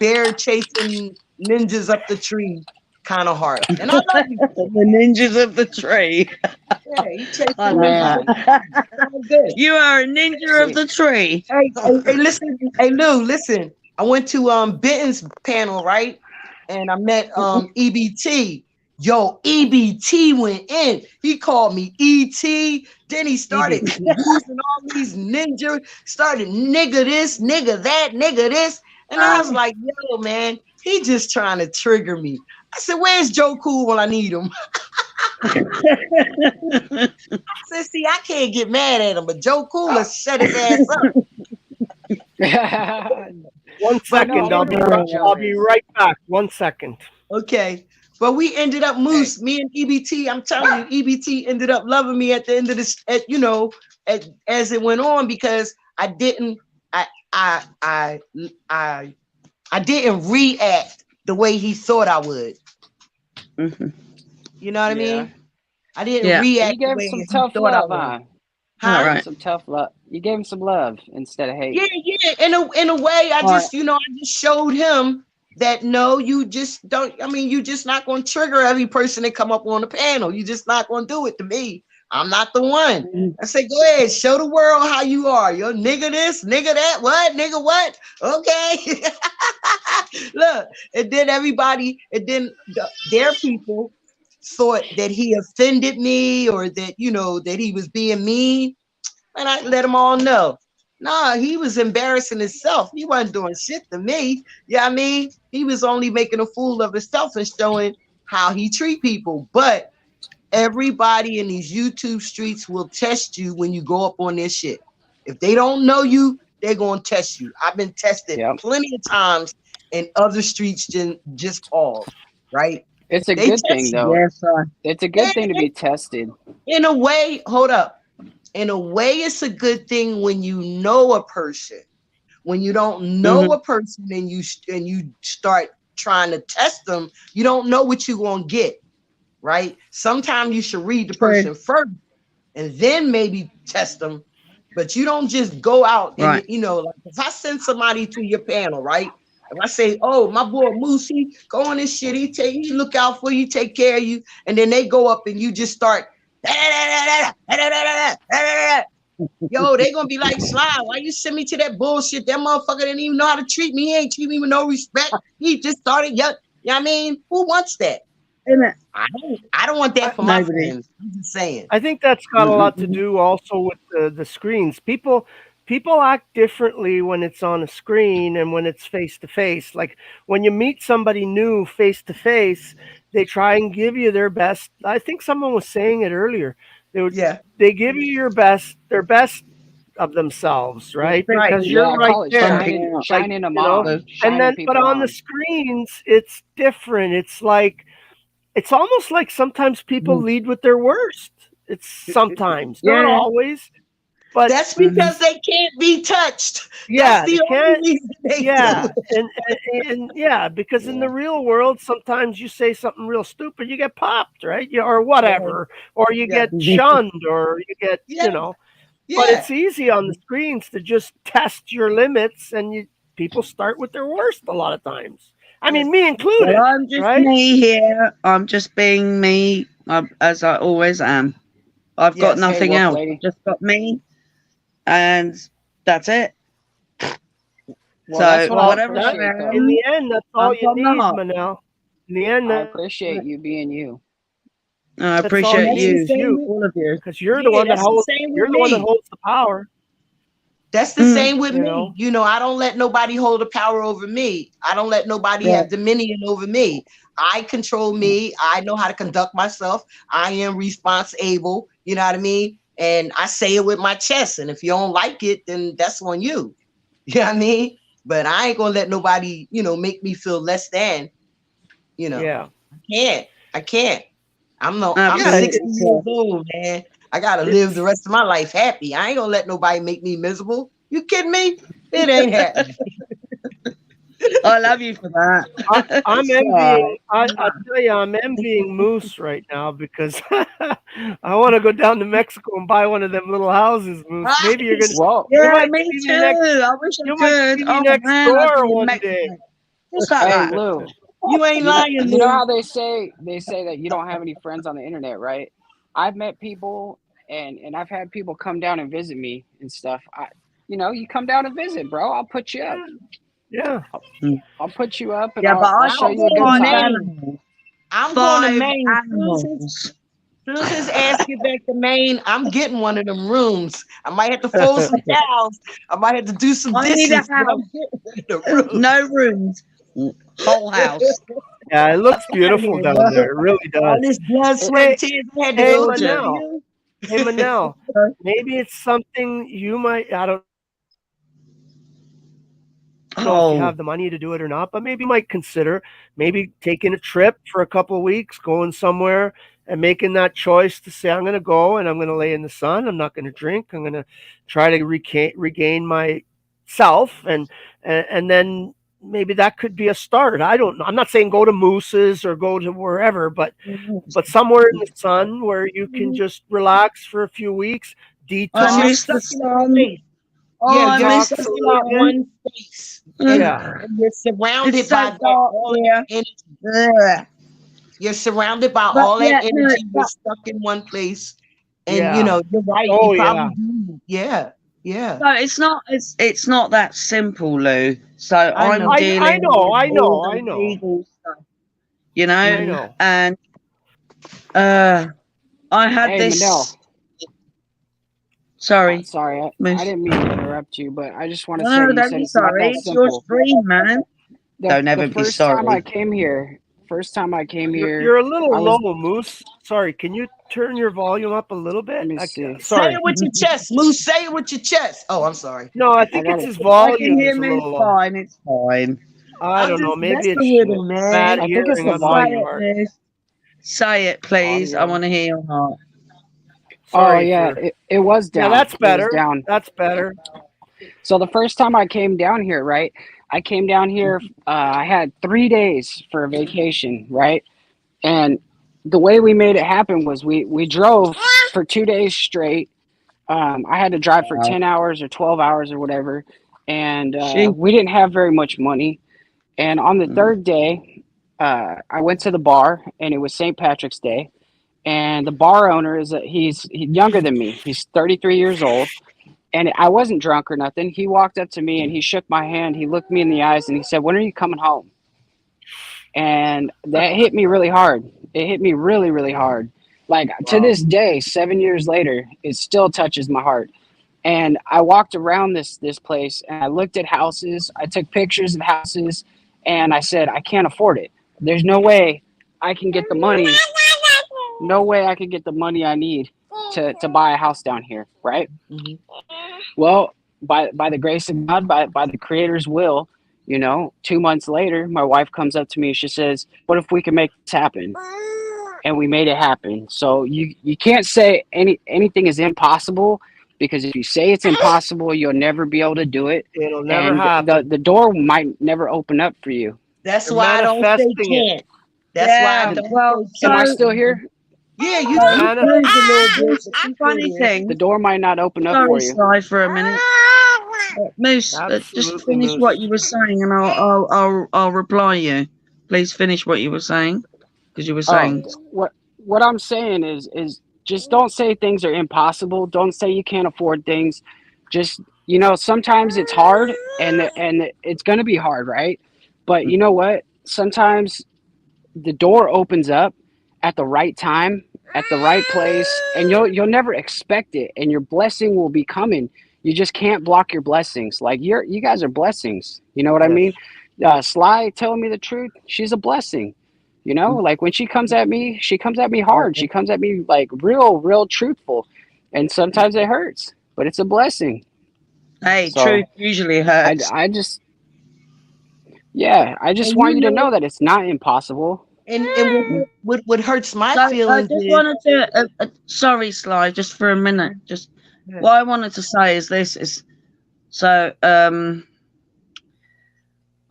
ninjas up the tree kind of heart. And I love you. The ninjas of the tree. Yeah, he chasing I ninjas. love Sounds good. You are a ninja of the tree. Hey, listen, hey Lou, listen. I went to Benton's panel, right? And I met EBT. Yo, EBT went in. He called me ET. Then he started using all these ninja, started nigga this, nigga that, nigga this. And I was like, yo, man, he just trying to trigger me. I said, where's Joe Cool when I need him? I said, see, I can't get mad at him, but Joe Cool, let's shut his ass up. 1 second. I'll be right back. 1 second. Okay. But we ended up Moose, me and EBT. I'm telling you, EBT ended up loving me at the end of this, as it went on, because I didn't react the way he thought I would. Mm-hmm. You know what I mean? I didn't Yeah. react. You gave the him way some tough he thought love, I would. huh? All right. Some tough love. You gave him some love instead of hate. Yeah. In a way, I just showed him that no, you just don't. I mean, you just not going to trigger every person that come up on the panel. You just not going to do it to me. I'm not the one. I say, go ahead, show the world how you are. Yo, nigga this, nigga that, what, nigga what? Okay. Look, and then their people thought that he offended me, or that, that he was being mean. And I let them all know. Nah, he was embarrassing himself. He wasn't doing shit to me. Yeah, I mean, he was only making a fool of himself and showing how he treat people. But everybody in these YouTube streets will test you when you go up on their shit. If they don't know you, they're going to test you. I've been tested plenty of times in other streets than just Paul's, right? It's a good thing, though. Yes, it's a good thing to be tested. In a way, hold up. In a way, it's a good thing when you know a person. When you don't know a person and you start trying to test them, you don't know what you're going to get, right? Sometimes you should read the person first and then maybe test them. But you don't just go out and, like if I send somebody to your panel, right? If I say, oh, my boy Moose, he go on this shit, he look out for you, take care of you, and then they go up and you just start yo, they gonna be like, Sly, why you send me to that bullshit? That motherfucker didn't even know how to treat me. He ain't treat me with no respect. He just started, you know what I mean? Who wants that? I don't want that for my friends. I'm just saying. I think that's got a lot to do also with the screens. People act differently when it's on a screen and when it's face to face. Like when you meet somebody new face to face, they try and give you their best. I think someone was saying it earlier. They give you their best of themselves, right? Because you're right there, shining them off. And then, but on the screens, it's different. It's almost like sometimes people lead with their worst. It's sometimes, not always. But that's because they can't be touched. Yeah, that's the only reason they do. And because in the real world, sometimes you say something real stupid, you get popped, right? Or whatever, or you get shunned, or you get, But it's easy on the screens to just test your limits, and people start with their worst a lot of times. I mean, me included. Well, I'm just me here. I'm just being me, as I always am. I've got nothing else. I've just got me. And that's it. Well, so whatever. In the end, that's all you need, Manel. In the end, I appreciate you being you. I appreciate you, all of you, because you're the one that holds. You're the one that holds the power. That's the same with You me. know? You know, I don't let nobody hold the power over me. I don't let nobody Right. have dominion over me. I control me. I know how to conduct myself. I am responsible. You know what I mean? And I say it with my chest. And if you don't like it, then that's on you. You know what I mean? But I ain't gonna let nobody, you know, make me feel less than. You know, Yeah. I can't. I'm Absolutely. 60 years old, man. I gotta live the rest of my life happy. I ain't gonna let nobody make me miserable. You kidding me? It ain't happening. I love you for that. I'm So, envying. I tell you, I'm envying Moose right now because I want to go down to Mexico and buy one of them little houses, Moose. Maybe you're gonna. Well, You yeah, might me see too. me next. I wish I You might could. see me Oh next man, I've door been in one Mexico. day. Just like hey that. Lou, You ain't lying, you know Lou. how they say that you don't have any friends on the internet, right? I've met people and I've had people come down and visit me and stuff. You come down and visit, bro. I'll put you up. Yeah. I'll put you up and Yeah, but I'll I I'm show got you a going good to five time. Maine. I'm going to 5 Maine. animals. Soon as his ass get back to Maine, I'm getting one of them rooms. I might have to fold some towels. I might have to do some I need a dishes, but I'm house. getting one of the rooms. No rooms. Whole house. Yeah, it looks beautiful down there. It really All does. this blood, sweat, Hey, and tears I had to hey, go Manel. through. Hey, Manel. Maybe it's something you might. I don't know if you Oh, have the money to do it or not, but maybe you might consider maybe taking a trip for a couple of weeks, going somewhere and making that choice to say, I'm going to go and I'm going to lay in the sun. I'm not going to drink. I'm going to try to regain myself. And then maybe that could be a start. I don't know. I'm not saying go to Moose's or go to wherever, but somewhere in the sun where you can just relax for a few weeks, I detox. miss the Stuck in one sun. space. Oh, Yeah, I you're miss stuck the in that sun. one space. And Yeah. you're surrounded It's by so that dark all of here. that energy. Ugh. You're surrounded by But all that yeah, no, energy. You're but stuck in one place. And Yeah. you're right. Oh, You yeah. probably do. Yeah. Yeah. no, it's not that simple, Lou. So I I'm know. I dealing know. with I all know. the I know. legal stuff, you I know, know. and I had Hey, Manel. this. Sorry, Sorry, I Moose. didn't mean to interrupt you, but I just want to say No, you don't said be it's not sorry. that It's your simple. stream, man. Don't The ever be first time I sorry. came here, You're a little I low, was. Moose. Sorry. Can you turn your volume up a little Let bit? me see. Say Sorry. it with your chest, Moose. Say it with your chest. Oh, I'm sorry. No, I I think got it's it. his I can volume hear is a Moose little low. fine. It's fine. I I'm don't know. just Maybe messing it's with him, bad man. I think it's hearing the on Say my volume. it, part. Moose. Say it, please. I Audio. want to hear your heart. Oh Sorry yeah, for. it was Yeah, down. that's It was better. down. That's better. So the first time I came down here, right? I came down here. I had 3 days for a vacation, right? And the way we made it happen was we drove for 2 days straight. I had to drive for Wow. 10 hours or 12 hours or whatever, and She. we didn't have very much money. And on the third day, I went to the bar, and it was St. Patrick's Day. And the bar owner he's younger than me. He's 33 years old, and I wasn't drunk or nothing. He walked up to me and he shook my hand. He looked me in the eyes and he said, "When are you coming home?" And that hit me really hard. It hit me really, really hard. Like to Wow. this day, 7 years later, it still touches my heart. And I walked around this place and I looked at houses. I took pictures of houses, and I said, I can't afford it. There's no way I can get the money. No way I could get the money I need to buy a house down here, right? Mhm. Well, by the grace of God, by the Creator's will, 2 months later, my wife comes up to me. She says, "What if we can make this happen?" And we made it happen. So you can't say anything is impossible, because if you say it's impossible, you'll never be able to do it, It'll never and happen. the door might never open up for you. That's You're why I don't say manifesting it. can't. That's why I Yeah. don't Well, say Am I can't. so still here? Yeah, you so you Manif- froze a little bit, Moose. but you still Funny there. The thing. door might not open up Sorry, for you. Sly, for a minute. Moose, just Absolutely, finish Moose. what you were saying, and I'll reply you. Please finish what you were saying, because you were Oh, saying. what I'm saying is just don't say things are impossible. Don't say you can't afford things. Just sometimes it's hard, and it's gonna be hard, right? But you know what? Sometimes the door opens up at the right time, at the right place, and you'll never expect it, and your blessing will be coming. you just can't block your blessings. Like you guys are blessings. You know what I Yes. mean? Sly telling me the truth, she's a blessing. You know, like when she comes at me hard. She comes at me like real truthful. And sometimes it hurts, but it's a blessing. Hey, So truth usually hurts. I just And want you you to know know, that it's not impossible. and what hurts my So I feelings just is wanted to, sorry, Sly, just for a minute. Just Yeah. what I wanted to say is this: is so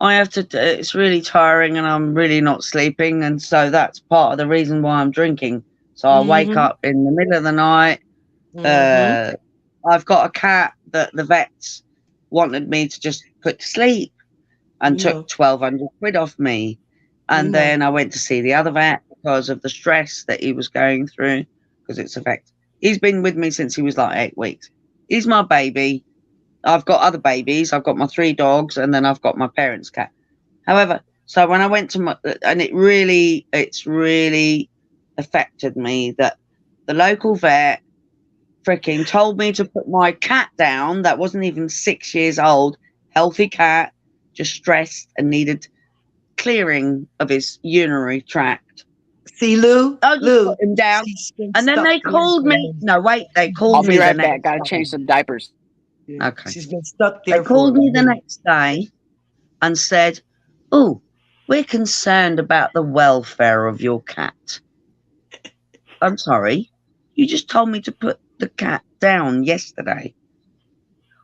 I have to. It's really tiring, and I'm really not sleeping, and so that's part of the reason why I'm drinking. So I wake Mm-hmm. up in the middle of the night. Mm-hmm. I've got a cat that the vets wanted me to just put to sleep, and We took know. 1,200 quid off me. And We know. then I went to see the other vet because of the stress that he was going through, because it's affected. He's been with me since he was like 8 weeks. He's my baby. I've got other babies. I've got my 3 dogs, and then I've got my parents' cat. However, so when I went to and it's really affected me that the local vet freaking told me to put my cat down that wasn't even 6 years old, healthy cat, just stressed and needed clearing of his urinary tract. See, Lou, I just Lou, put him down. she's been And then stuck they there called for me. No, wait, they I'll called be me the right back. next Gotta day. change some diapers. Okay. She's been stuck They there called for me the next day and said, "Oh, we're concerned about the welfare of your cat." I'm sorry, you just told me to put the cat down yesterday.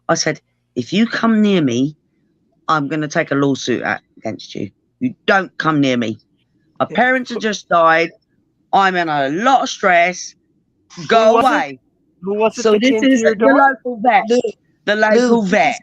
I said, if you come near me, I'm going to take a lawsuit against you. You don't come near me. My parents have just died. I'm in a lot of stress. Go was it? away. Who was it So that this came to is your the door? local vet. Lou, The local Lou, vet.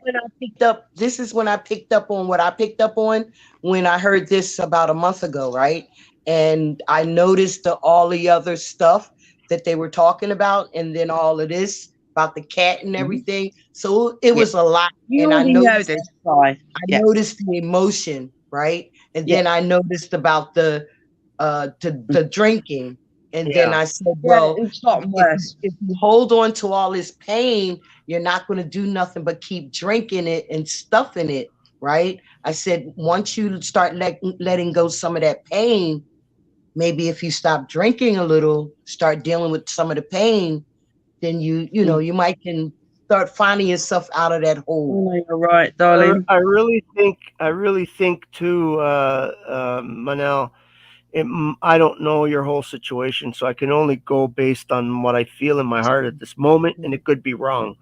this is when I picked up on what I picked up on when I heard this about a month ago, right? And I noticed all the other stuff that they were talking about, and then all of this about the cat and everything. So it was a lot. You And I already know noticed, this, guy. I noticed the emotion, right? And then I noticed about the drinking. And then I said, well, it's gotten worse. if you hold on to all this pain, you're not going to do nothing but keep drinking it and stuffing it, right? I said, once you start letting go some of that pain, maybe if you stop drinking a little, start dealing with some of the pain, then you might can start finding yourself out of that hole. Oh, you're right, darling. I really think too, Manel. I don't know your whole situation, so I can only go based on what I feel in my heart at this moment, and it could be wrong.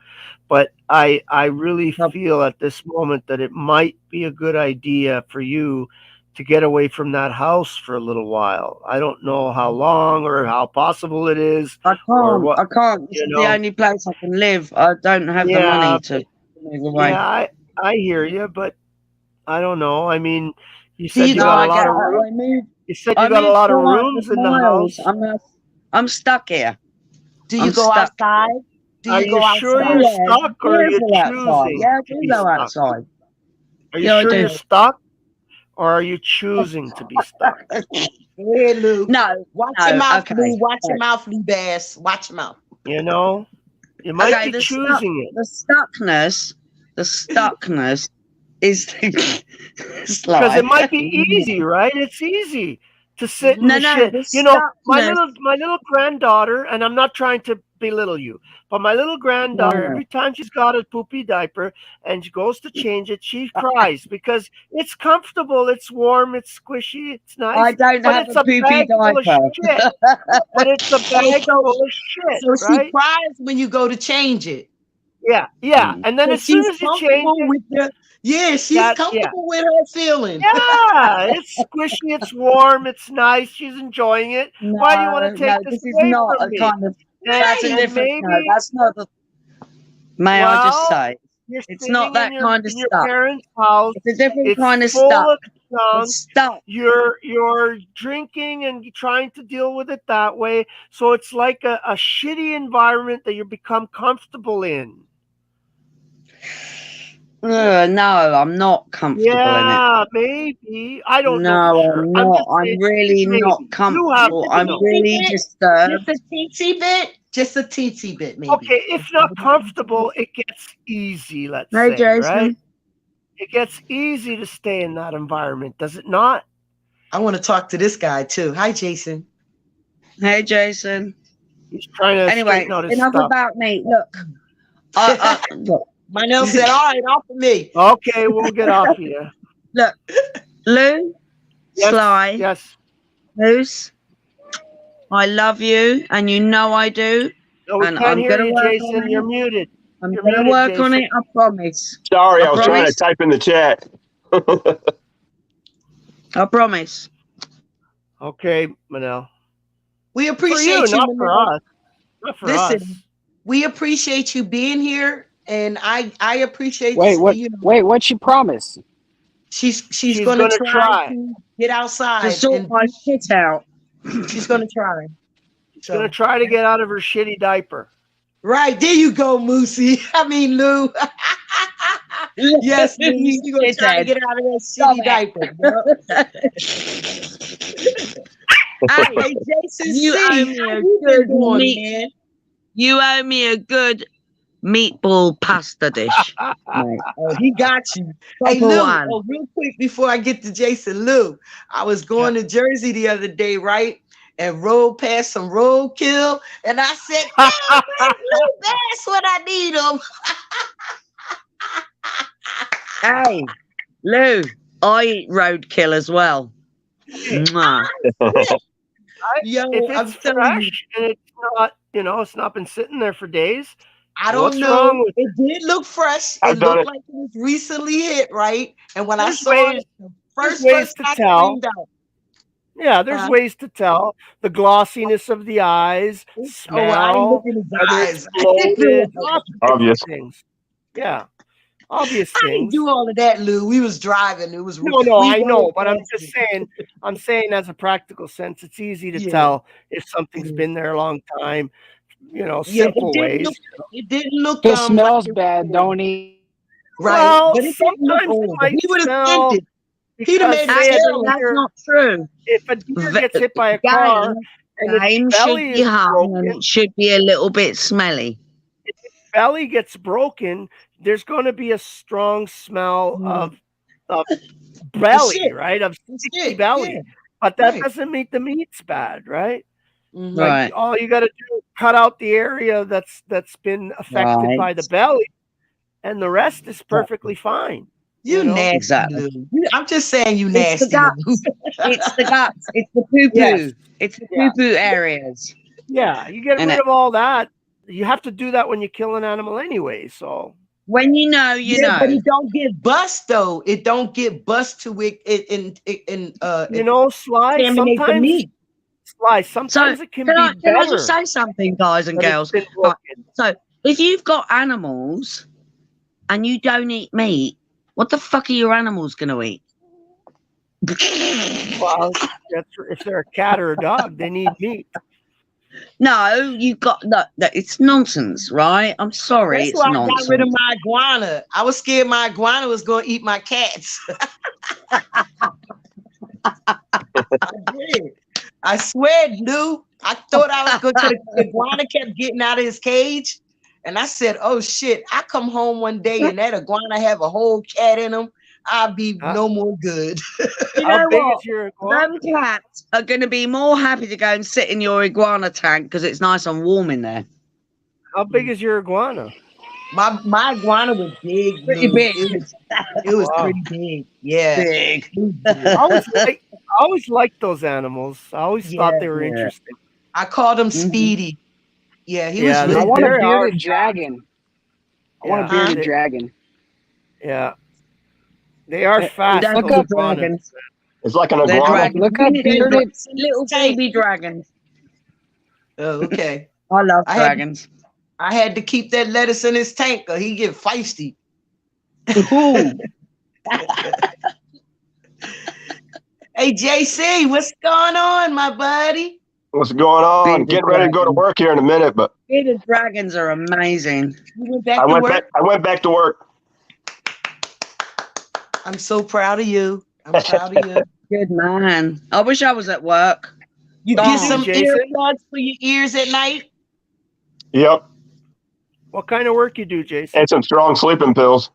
But I really feel at this moment that it might be a good idea for you to get away from that house for a little while. I don't know how long or how possible it is. I can't. This is the only place I can live. I don't have the money to move away. Yeah, I hear you, but I don't know. I mean, you said you got a lot of rooms. You said you got a lot of rooms in the house. I'm stuck here. Do you go outside? Are you sure you're stuck, or are you choosing? Yeah, we go outside. Are you sure you're stuck, or are you choosing to be stuck? Hey, Lou. No. Watch your mouth, Lou. Watch your mouth, Lou Bass. Watch your mouth. You know, you might be choosing it. The stuckness is because it might be easy, right? It's easy to sit in the shit. You know, my little granddaughter, and I'm not trying to belittle you, but my little granddaughter, every time she's got a poopy diaper and she goes to change it, she cries because it's comfortable, it's warm, it's squishy, it's nice. I don't have a poopy diaper. But it's a bag full of shit. So she cries when you go to change it. Yeah. And then as soon as you change it, she's comfortable with her feeling. Yeah, it's squishy, it's warm, it's nice. She's enjoying it. Why do you want to take this away from me? That's a different. No, that's not the. May I just say, it's not that kind of stuff. Parents' house. It's a different kind of stuff. Stuff. You're drinking and you're trying to deal with it that way. So it's like a shitty environment that you become comfortable in. No, I'm not comfortable in it. Yeah, maybe. I don't know. No, for sure. I'm not. I'm really not comfortable. I'm really disturbed. Just a teensy bit. Just a teensy bit, maybe. Okay, if not comfortable, it gets easy, let's Hey, say, right? Jason. It gets easy to stay in that environment, does it not? I want to talk to this guy too. Hi, Jason. Hey, Jason. He's trying to Anyway, straighten out his enough stuff. about me. Look, look, Manel said, "All right, off of me." Okay, we'll get off here. look, Lou, Yes, Sly, yes. Moose, I love you, and you know I do. No, we And can't I'm hear gonna you, work on Jason. it. You're muted. I'm You're going to muted, work on Jason. it, I promise. Sorry, I was trying promise. to type in the chat. I promise. Okay, Manel. We For appreciate you, you. not for Manel. us. Not for Listen, us. we appreciate you being here, and I appreciate. Wait, what? You know, Wait, what you promise? she's She's gonna gonna try. to get outside, To sort and my shit out. she's gonna try. She's gonna try to get out of her shitty diaper. Right, there you go, Moosey. I mean, Lou. Yes, Lou. She's gonna try to get out of that shitty diaper. Hey, Jason, You owe me a good meat. You owe me a good meatball pasta dish. Oh, he got you. Hey, Proper Lou, one. oh, real quick before I get to Jason, Lou, I was going to Jersey the other day, right? And rode past some roadkill, and I said, "Damn, man, Lou, that's what I need him." Hey, Lou, I eat roadkill as well. Mwah. Yo, If I'm it's telling you, fresh and it's not, it's not been sitting there for days. I don't what's know. wrong with It did look fresh. I've It done looked it. like it was recently hit, right? And when I There's saw ways- it, the first there's ways person to I tell. screamed out. Yeah, there's ways to tell. The glossiness of the eyes, Oh, well, I ain't smell, looking in his whether eyes. it's bloated, lots of Obvious. different things. Yeah, obvious I didn't things. do all of that, Lou. We was driving. It was No, we I know, rode but I'm past just it. saying. I'm saying as a practical sense, it's easy to Yeah. tell if something's Mhm. been there a long time. Yeah, Simple ways. It didn't look. If it smells like bad, don't eat. right. Well, But it didn't look sometimes it old. might He would have smell skimmed it. He'd have because made say it a smell. That's deer- not true. if a deer Ve- gets hit by a car Game, and its game should belly be is hung and broken, it should be a little bit smelly. belly gets broken, there's going to be a strong smell of belly, shit. right? Of The sticky shit, belly. yeah. But that Right. doesn't mean the meat's bad, right? Mhm. Like, Right. all you got to do is cut out the area that's been affected Right. by the belly, and the rest is perfectly fine. You know? nasty, Exactly. Lou. I'm just saying you It's the nasty. gut. Lou. It's the guts. It's the poo poo. Yes. It's the Yeah. poo poo areas. Yeah, you get And rid it- of all that. You have to do that when you kill an animal anyway. So When you know, you Yeah, but know. it don't get bust though. It don't get bust to it Sly, contaminate the sometimes meat. sometimes it can Can I be can I better. just say something, guys and when it's girls? been broken. So if you've got animals and you don't eat meat, what the fuck are your animals gonna eat? Well, if they're a cat or a dog, they need meat. No, you've got no, it's nonsense, right? I'm sorry, That's it's why nonsense. I got rid of my iguana. I was scared my iguana was going to eat my cats. I did. I swear, Lou. I thought I was going to. The iguana kept getting out of his cage, and I said, "Oh shit!" I come home one day and that iguana have a whole cat in him. I'll be no more good. You How know big what? is your iguana? Them cats are going to be more happy to go and sit in your iguana tank because it's nice and warm in there. How big is your iguana? My iguana was big. Pretty Lou. big. It was Wow. pretty big. Yeah. Big. I always liked those animals. I always thought they were Yeah. interesting. I called him Mhm. Speedy. Yeah, he Yeah, was I really want a There are- bearded dragon. I want a Yeah. bearded dragon. Yeah. They are fast. Don't those look up iguanas. dragons. It's like an They're iguana. dragons. Look up bearded. Little baby dragons. Oh, okay. I love I had- dragons. I had to keep that lettuce in his tank or he get feisty. Hey JC, what's going on, my buddy? What's going on? Bearded Getting ready to go to dragon. work here in a minute, but Bearded dragons are amazing. You went back I to went work. back. I went back to work. I'm so proud of you. I'm proud of you. Good man. I wish I was at work. You Go get on, some Jason. earplugs for your ears at night. Yep. What kind of work you do, Jason? And some strong sleeping pills.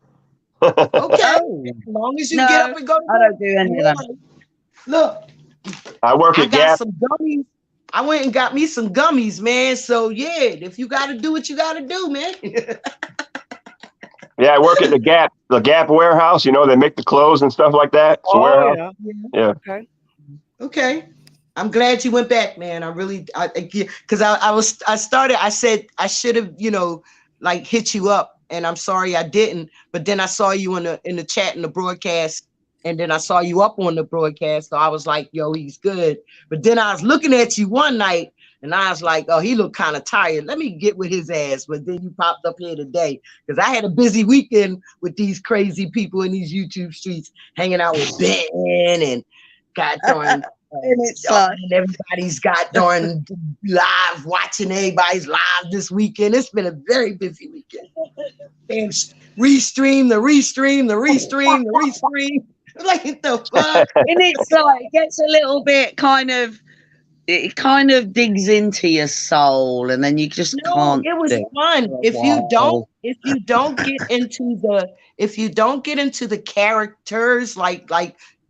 Okay. Oh, As long as you no, get up and go to I work. don't do any of them. Look, I work I at got Gap. some gummies. I went and got me some gummies, man. So yeah, if you got to do what you got to do, man. Yeah, I work at the Gap warehouse. You know, they make the clothes and stuff like that. It's a warehouse. Yeah. Yeah. Okay. I'm glad you went back, man. I really, because I said I should have, like hit you up, and I'm sorry I didn't. But then I saw you in the chat in the broadcast, and then I saw you up on the broadcast. So I was like, yo, he's good. But then I was looking at you one night, and I was like, oh, he looked kind of tired. Let me get with his ass. But then you popped up here today because I had a busy weekend with these crazy people in these YouTube streets, hanging out with Ben and God darn. And it's like, And everybody's got darn live, watching everybody's live this weekend. It's been a very busy weekend. And restream. Like the fuck? and it's like, it gets a little bit it kind of digs into your soul, and then you just No, can't. it was do fun. for a If you while. don't get into the characters, like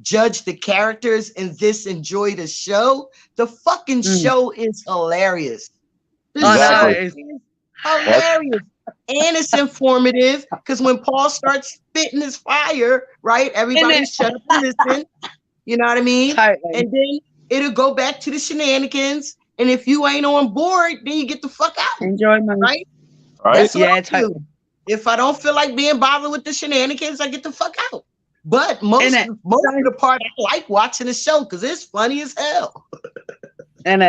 judge the characters and enjoy the show, the fucking show is hilarious. The I know, show it's- is hilarious. And it's informative because when Paul starts spitting his fire, right? Everybody shut up and listen. You know what I mean? Totally. And then it'll go back to the shenanigans. And if you ain't on board, then you get the fuck out. Enjoy my Right? Right? That's what Yeah, I do. totally. If I don't feel like being bothered with the shenanigans, I get the fuck out. But most of the part, I like watching the show because it's funny as hell. And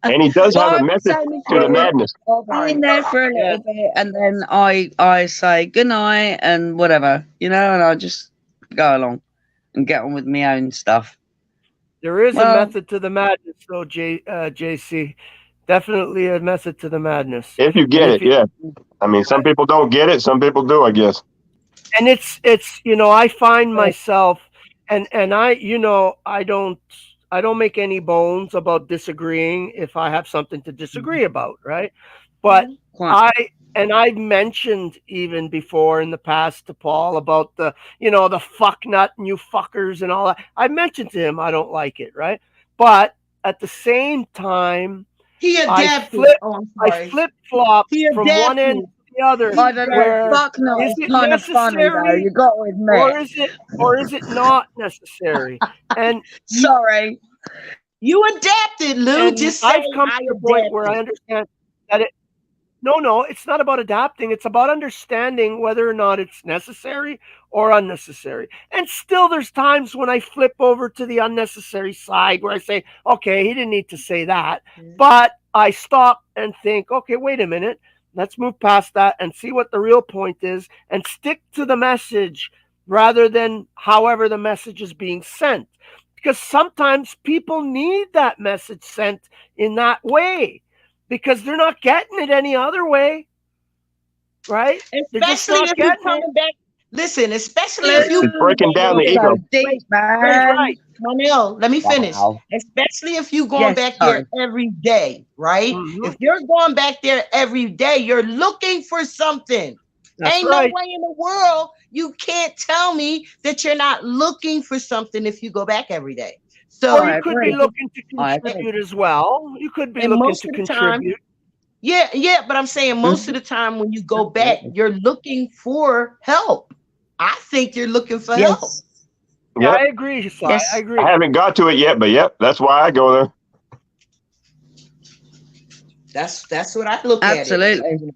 And he does have a method to the madness. I'll be in there for a little bit, and then I say good night and whatever, and I just go along and get on with my own stuff. There is Well- a method to the madness, though, JC. Definitely a method to the madness. If you get it, yeah. I mean, some people don't get it. Some people do, I guess. And it's I find myself, and I don't make any bones about disagreeing if I have something to disagree about, right? But I've mentioned even before in the past to Paul about the fuck nut and you fuckers and all that. I mentioned to him I don't like it, right? But at the same time, He adapted. I flip flop from one end to the other. I don't know. where Fuck no, is it's it kind of funny though. necessary, You got to admit. or is it not necessary? And Sorry, you adapted, Lou. and Just I've say come I to the point where I adapted. understand that it. No, it's not about adapting. It's about understanding whether or not it's necessary or unnecessary. And still, there's times when I flip over to the unnecessary side where I say, okay, he didn't need to say that. But I stop and think, okay, wait a minute. Let's move past that and see what the real point is and stick to the message rather than however the message is being sent. Because sometimes people need that message sent in that way, because they're not getting it any other way, right? They're just Especially not if you're getting coming it. back. Listen, especially if you It's breaking down the so ego. deep, man. Right. Manel, let me finish. Wow. Especially if you going Yes, back sorry. there every day, right? Mhm. If you're going back there every day, you're looking for something. That's Ain't right. no way in the world you can't tell me that you're not looking for something if you go back every day. So Or you could be looking to I agree. contribute as well. You could be And looking most to of the time- contribute. yeah, but I'm saying most of the time when you go back, you're looking for help. I think you're looking for help. Yes. Yeah, Yep. I agree, Si. Yes. I agree. I haven't got to it yet, but yep, that's why I go there. That's what I look at. Absolutely.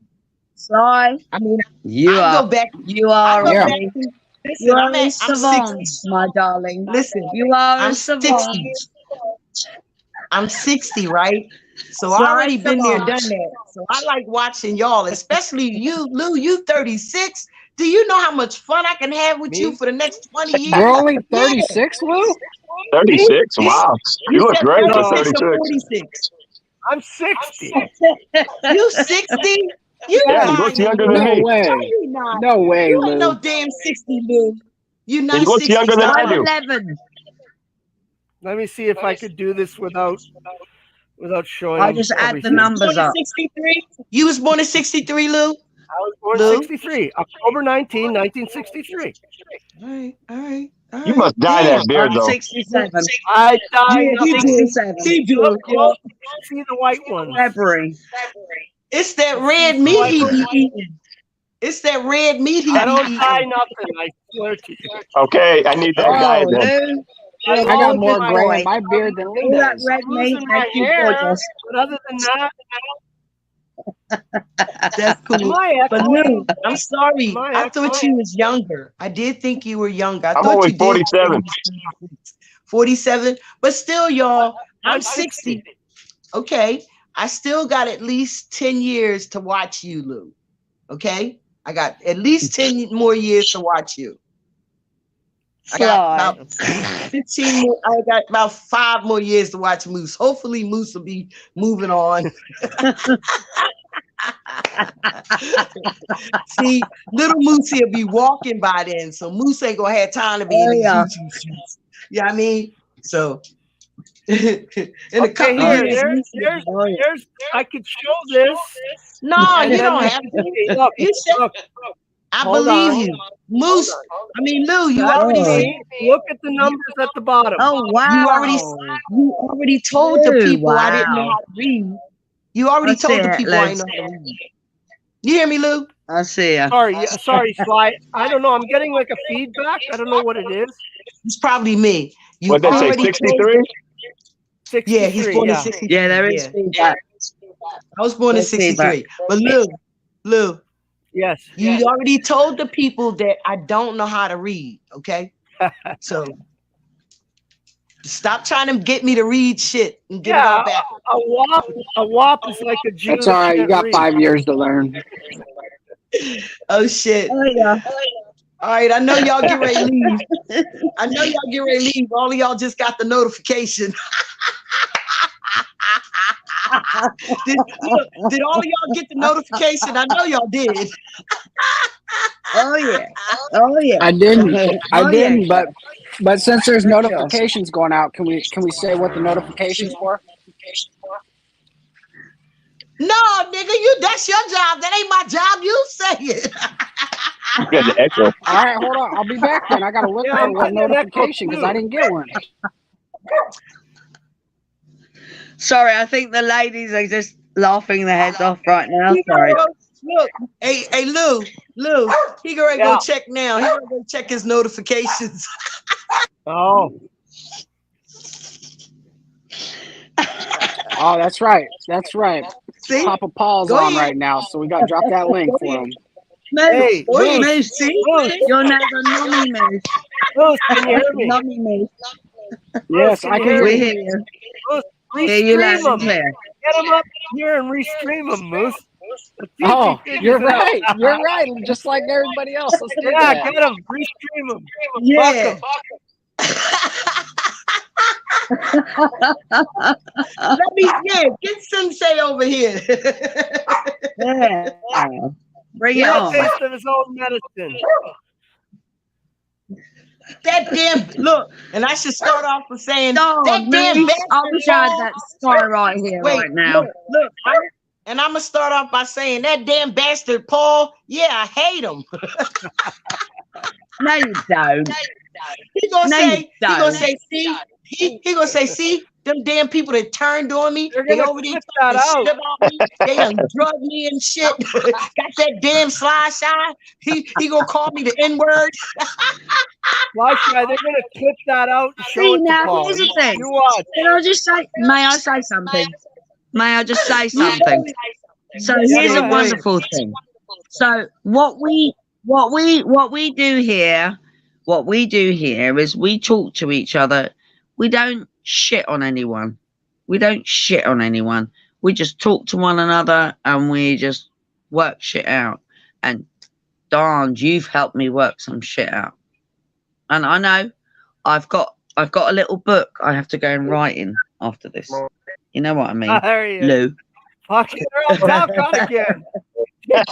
Sly, I mean, you I are go back. you I are go a- back to, you listen, are I'm a at, I'm savant, 60. my darling. Listen, You are I'm a savant. 60. I'm 60, right? So I Sly already been there, savant. done that. So I like watching y'all, especially you, Lou. You 36. Do you know how much fun I can have with you Me? for the next 20 years? You're only 36, Lou? 36? Wow. You look said great for 36 or 36. 46. I'm 60. You 60? You Yeah, he lying. looks younger than No me. way. No, you not. No way, You ain't no Lou. damn 60, Lou. You not He looks 60. younger than I I'm do. 11. Let me see if I could do this without without showing. I just add the everything. numbers up. 63? You was born in 63, Lou? I was born Lou? in 63, October 19, 1963. All right, all right. All You right. must dye that beard I'm though. 67. I died. Yeah, he did. 67. He do. Look close, you can see the white ones. February. It's that red meat he be eating. It's that red meat he I don't be die eating. nothing. I swear to you. Okay, I need that dye Oh, then. Lou. I got more my gray boy. in my beard than Lee All that does. red I'm meat losing my makes you hair, gorgeous. but other than that, That's cool. my But Lou, I'm sorry. My I thought ex- you was younger. I did think you were younger. I I'm thought only you did. 47. 47. But still, y'all, I'm I'm 60. Okay. I still got at least 10 years to watch you, Lou. Okay? I got at least 10 more years to watch you. I got about 15 more, I got about 5 more years to watch Moose. Hopefully Moose will be moving on. See, little Moose will be walking by then, so Moose ain't gonna have time to be in these YouTube shoots. You know what I mean? So in a couple here, years, there's I could show this. no, and you then don't we have can to. see- Look, You said, look, I hold believe on. you. Moose, I mean Lou, you That's already me. Look at the numbers at the bottom. Oh, wow. you already told the Lou, people I didn't know wow. how to read. You already I told see the it, people I Lou. didn't know how to read. You hear me, Lou? I see ya. Sorry, Sly. I don't know. I'm getting like a feedback. I don't know what it is. It's probably me. You What'd they say, already told 63? 63. Yeah, he's born in 63. Yeah, there is feedback. I was born in There's 63. But Lou, Yes. you already told the people that I don't know how to read, okay? So stop trying to get me to read shit and get it all back. A WAP is like a Jew. It's all right. You that got can't 5 read. years to learn. Oh shit. Oh, yeah. All right, I know y'all get ready to leave. I know y'all get ready to leave. All of y'all just got the notification. did all of y'all get the notification? I know y'all did. Oh, yeah. Oh, yeah. I didn't. Oh, didn't. yeah. But since there's notifications going out, can we say what the notifications for? No, nigga, that's your job. That ain't my job. You say it. You got the echo. All right, hold on. I'll be back then. I gotta look Yeah, for I'm what getting an echo notification because I too. didn't get one. Sorry, I think the ladies are just laughing their heads off right now. Sorry. Look, hey, Lou, he gonna Yeah. go check now. He gonna go check his notifications. Oh, Oh, that's right. That's right. See? Papa Paul's Go on ahead. right now, so we gotta drop that link for him. hey, Moose, see? Moose, You're now the nummy Moose. Moose, can you hear me? Nummy Moose. Yes, can I you can hear We hear hear you. you. Moose, Hear you loud restream and them. clear. Get them up here and restream them, Moose. Let's see if Oh, he figures you're it out. right. You're right. Just like everybody else. Let's do Yeah, that. get them. Restream them. Yeah. Fuck 'em. Get Sensei over here. Yeah. Bring it Get a on. taste of his own medicine. That damn look, and I should start off with saying Dog, that damn Moose. bastard. I wish I had that sky right here, Wait, right now. look, and I'm gonna start off by saying that damn bastard Paul. Yeah, I hate him. No, you don't. He gonna No, say, you don't. see, he gonna say, see, them damn people that turned on me, They're they gonna over there clip that talking shit out. about me. They done drugged me and shit. Got that damn slide shine. He gonna call me the N-word. Why should I? They're gonna clip that out and show See, it to now, Paul. here's the thing. You watch. Can I just say, may I say something? May I just say something? So Yeah, here's go a ahead. wonderful thing. So what we do here is we talk to each other. We don't shit on anyone. We don't shit on anyone. We just talk to one another and we just work shit out. And darn, you've helped me work some shit out. And I know I've got a little book I have to go and write in after this. You know what I mean, There he is. Lou? Fuck it, they're all talk on again.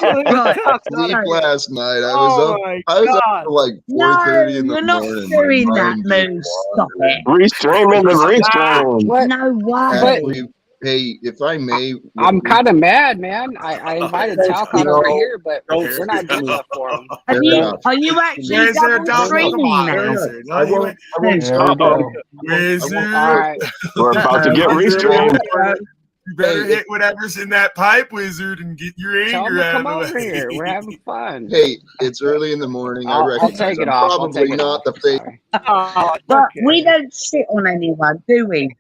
Right. Sleep last night. I Oh was my up God. till like 4:30 No, in the you're not morning. doing My that, mind just Moose. Stop wandered. it. Restreaming the restream. What? No way. Can't sleep. Hey, if I may, I'm kind of mad, man. I invited Talcott over here, but we're not doing stuff for him. Are you actually Where's their double double? Come streaming on, now? Wizard. I won't There we go. Wizard. All right. We're about to get Wizard. restreamed. You better hit whatever's in that pipe, Wizard, and get your Tell him anger to out come of the over way. here. We're having fun. Hey, it's early in the morning. I I'll recognize take it I'm off. I'll probably take it not off. the face. Sorry. Oh, it's But okay. we don't sit on anyone, do we?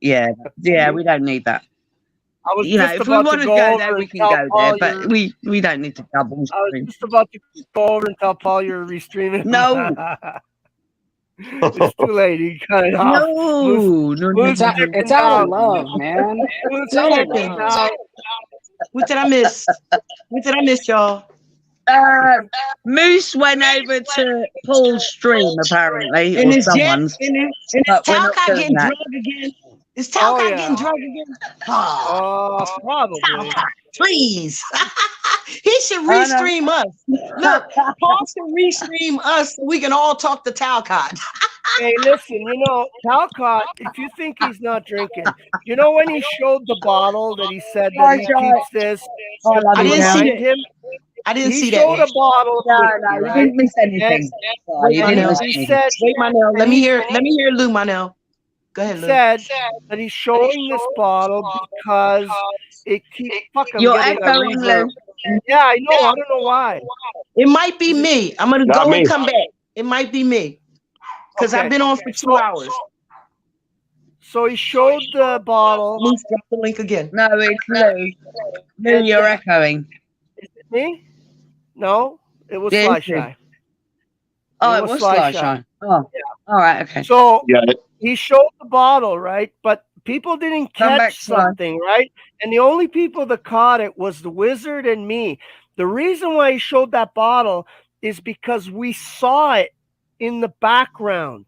Yeah, we don't need that. I was You know, just if we about want to to go go over there, we and can tell go there, Paul but you're- we don't need to double I was stream. just about to go over and tell Paul you're restreaming. No. It's too late. He cut it off. No. It's out of love, man. It's out of love. What did I miss? What did I miss, y'all? Moose went over to Paul's stream apparently, And or is Jet someone's. and is But we're not Talcott doing getting that. drugged again? Is Talcott yeah. getting drugged again? Oh, Probably. Talcott, please. He should I know. restream us. Look, Paul should restream us so we can all talk to Talcott. Hey, listen, Talcott, if you think he's not drinking, when he showed the bottle that he said that he keeps this I didn't see behind that. him? I didn't He see showed that. a bottle. No, with you right? didn't miss anything. Wait, You didn't Manel. miss He anything. said, Wait, Manel. Let me hear Lou, Manel. Go ahead, he Lou. said that he's showing this bottle because it keeps fucking You're getting a echoing, reverb. Lou. Yeah, I know. I don't know why. It might be me. I'm gonna Not go me. and come back. It might be me. Because Okay. I've been on for 2 hours. So he showed the bottle. Moose, drop the link again. No, it's Lou. Lou, you're echoing. Is it me? No, it was Yeah, Sly it's you. Shy. Oh, it was Sly Shy. Oh, all right, okay. So Got it. he showed the bottle, right? But people didn't Come back, catch Sly. something, right? And the only people that caught it was the Wizard and me. The reason why he showed that bottle is because we saw it in the background.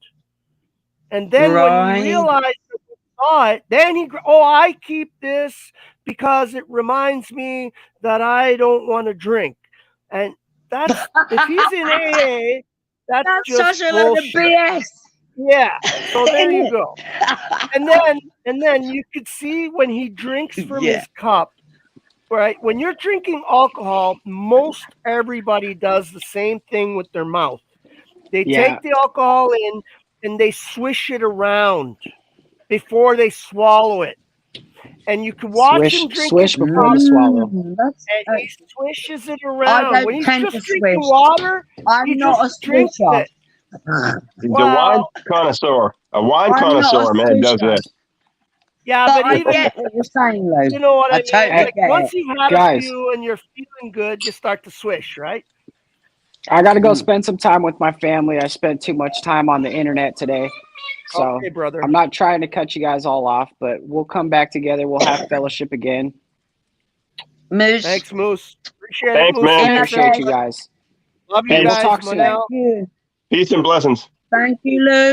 And then when Right. we realized that we saw it, then I keep this because it reminds me that I don't want to drink. And that's, if he's in AA, that's just such a load of bullshit. BS. Yeah. So there you go. And then you could see when he drinks from his cup, right? When you're drinking alcohol, most everybody does the same thing with their mouth. They take the alcohol in and they swish it around before they swallow it. And you can watch him drink Swish his before cup, you swallow. and he swishes it around. don't When he's tend just to drinking swish. water, I'm he not just a drinks swisher. it. He's a wine connoisseur. A wine I'm not a connoisseur, man, does swisher. that. Yeah, But but I even get what you're saying, Lou. you know what I I mean. totally Like get once it. you've had a Guys. few and you're feeling good, you start to swish, right? I got to go spend some time with my family. I spent too much time on the internet today. So Okay, brother. I'm not trying to cut you guys all off, but we'll come back together. We'll have fellowship again. Moose. Thanks, Moose. Appreciate Thanks, it, Moose. man. Appreciate you guys. Love you Hey, we'll guys, talk soon. Manel. Thank you. Peace and blessings. Thank you, Lou.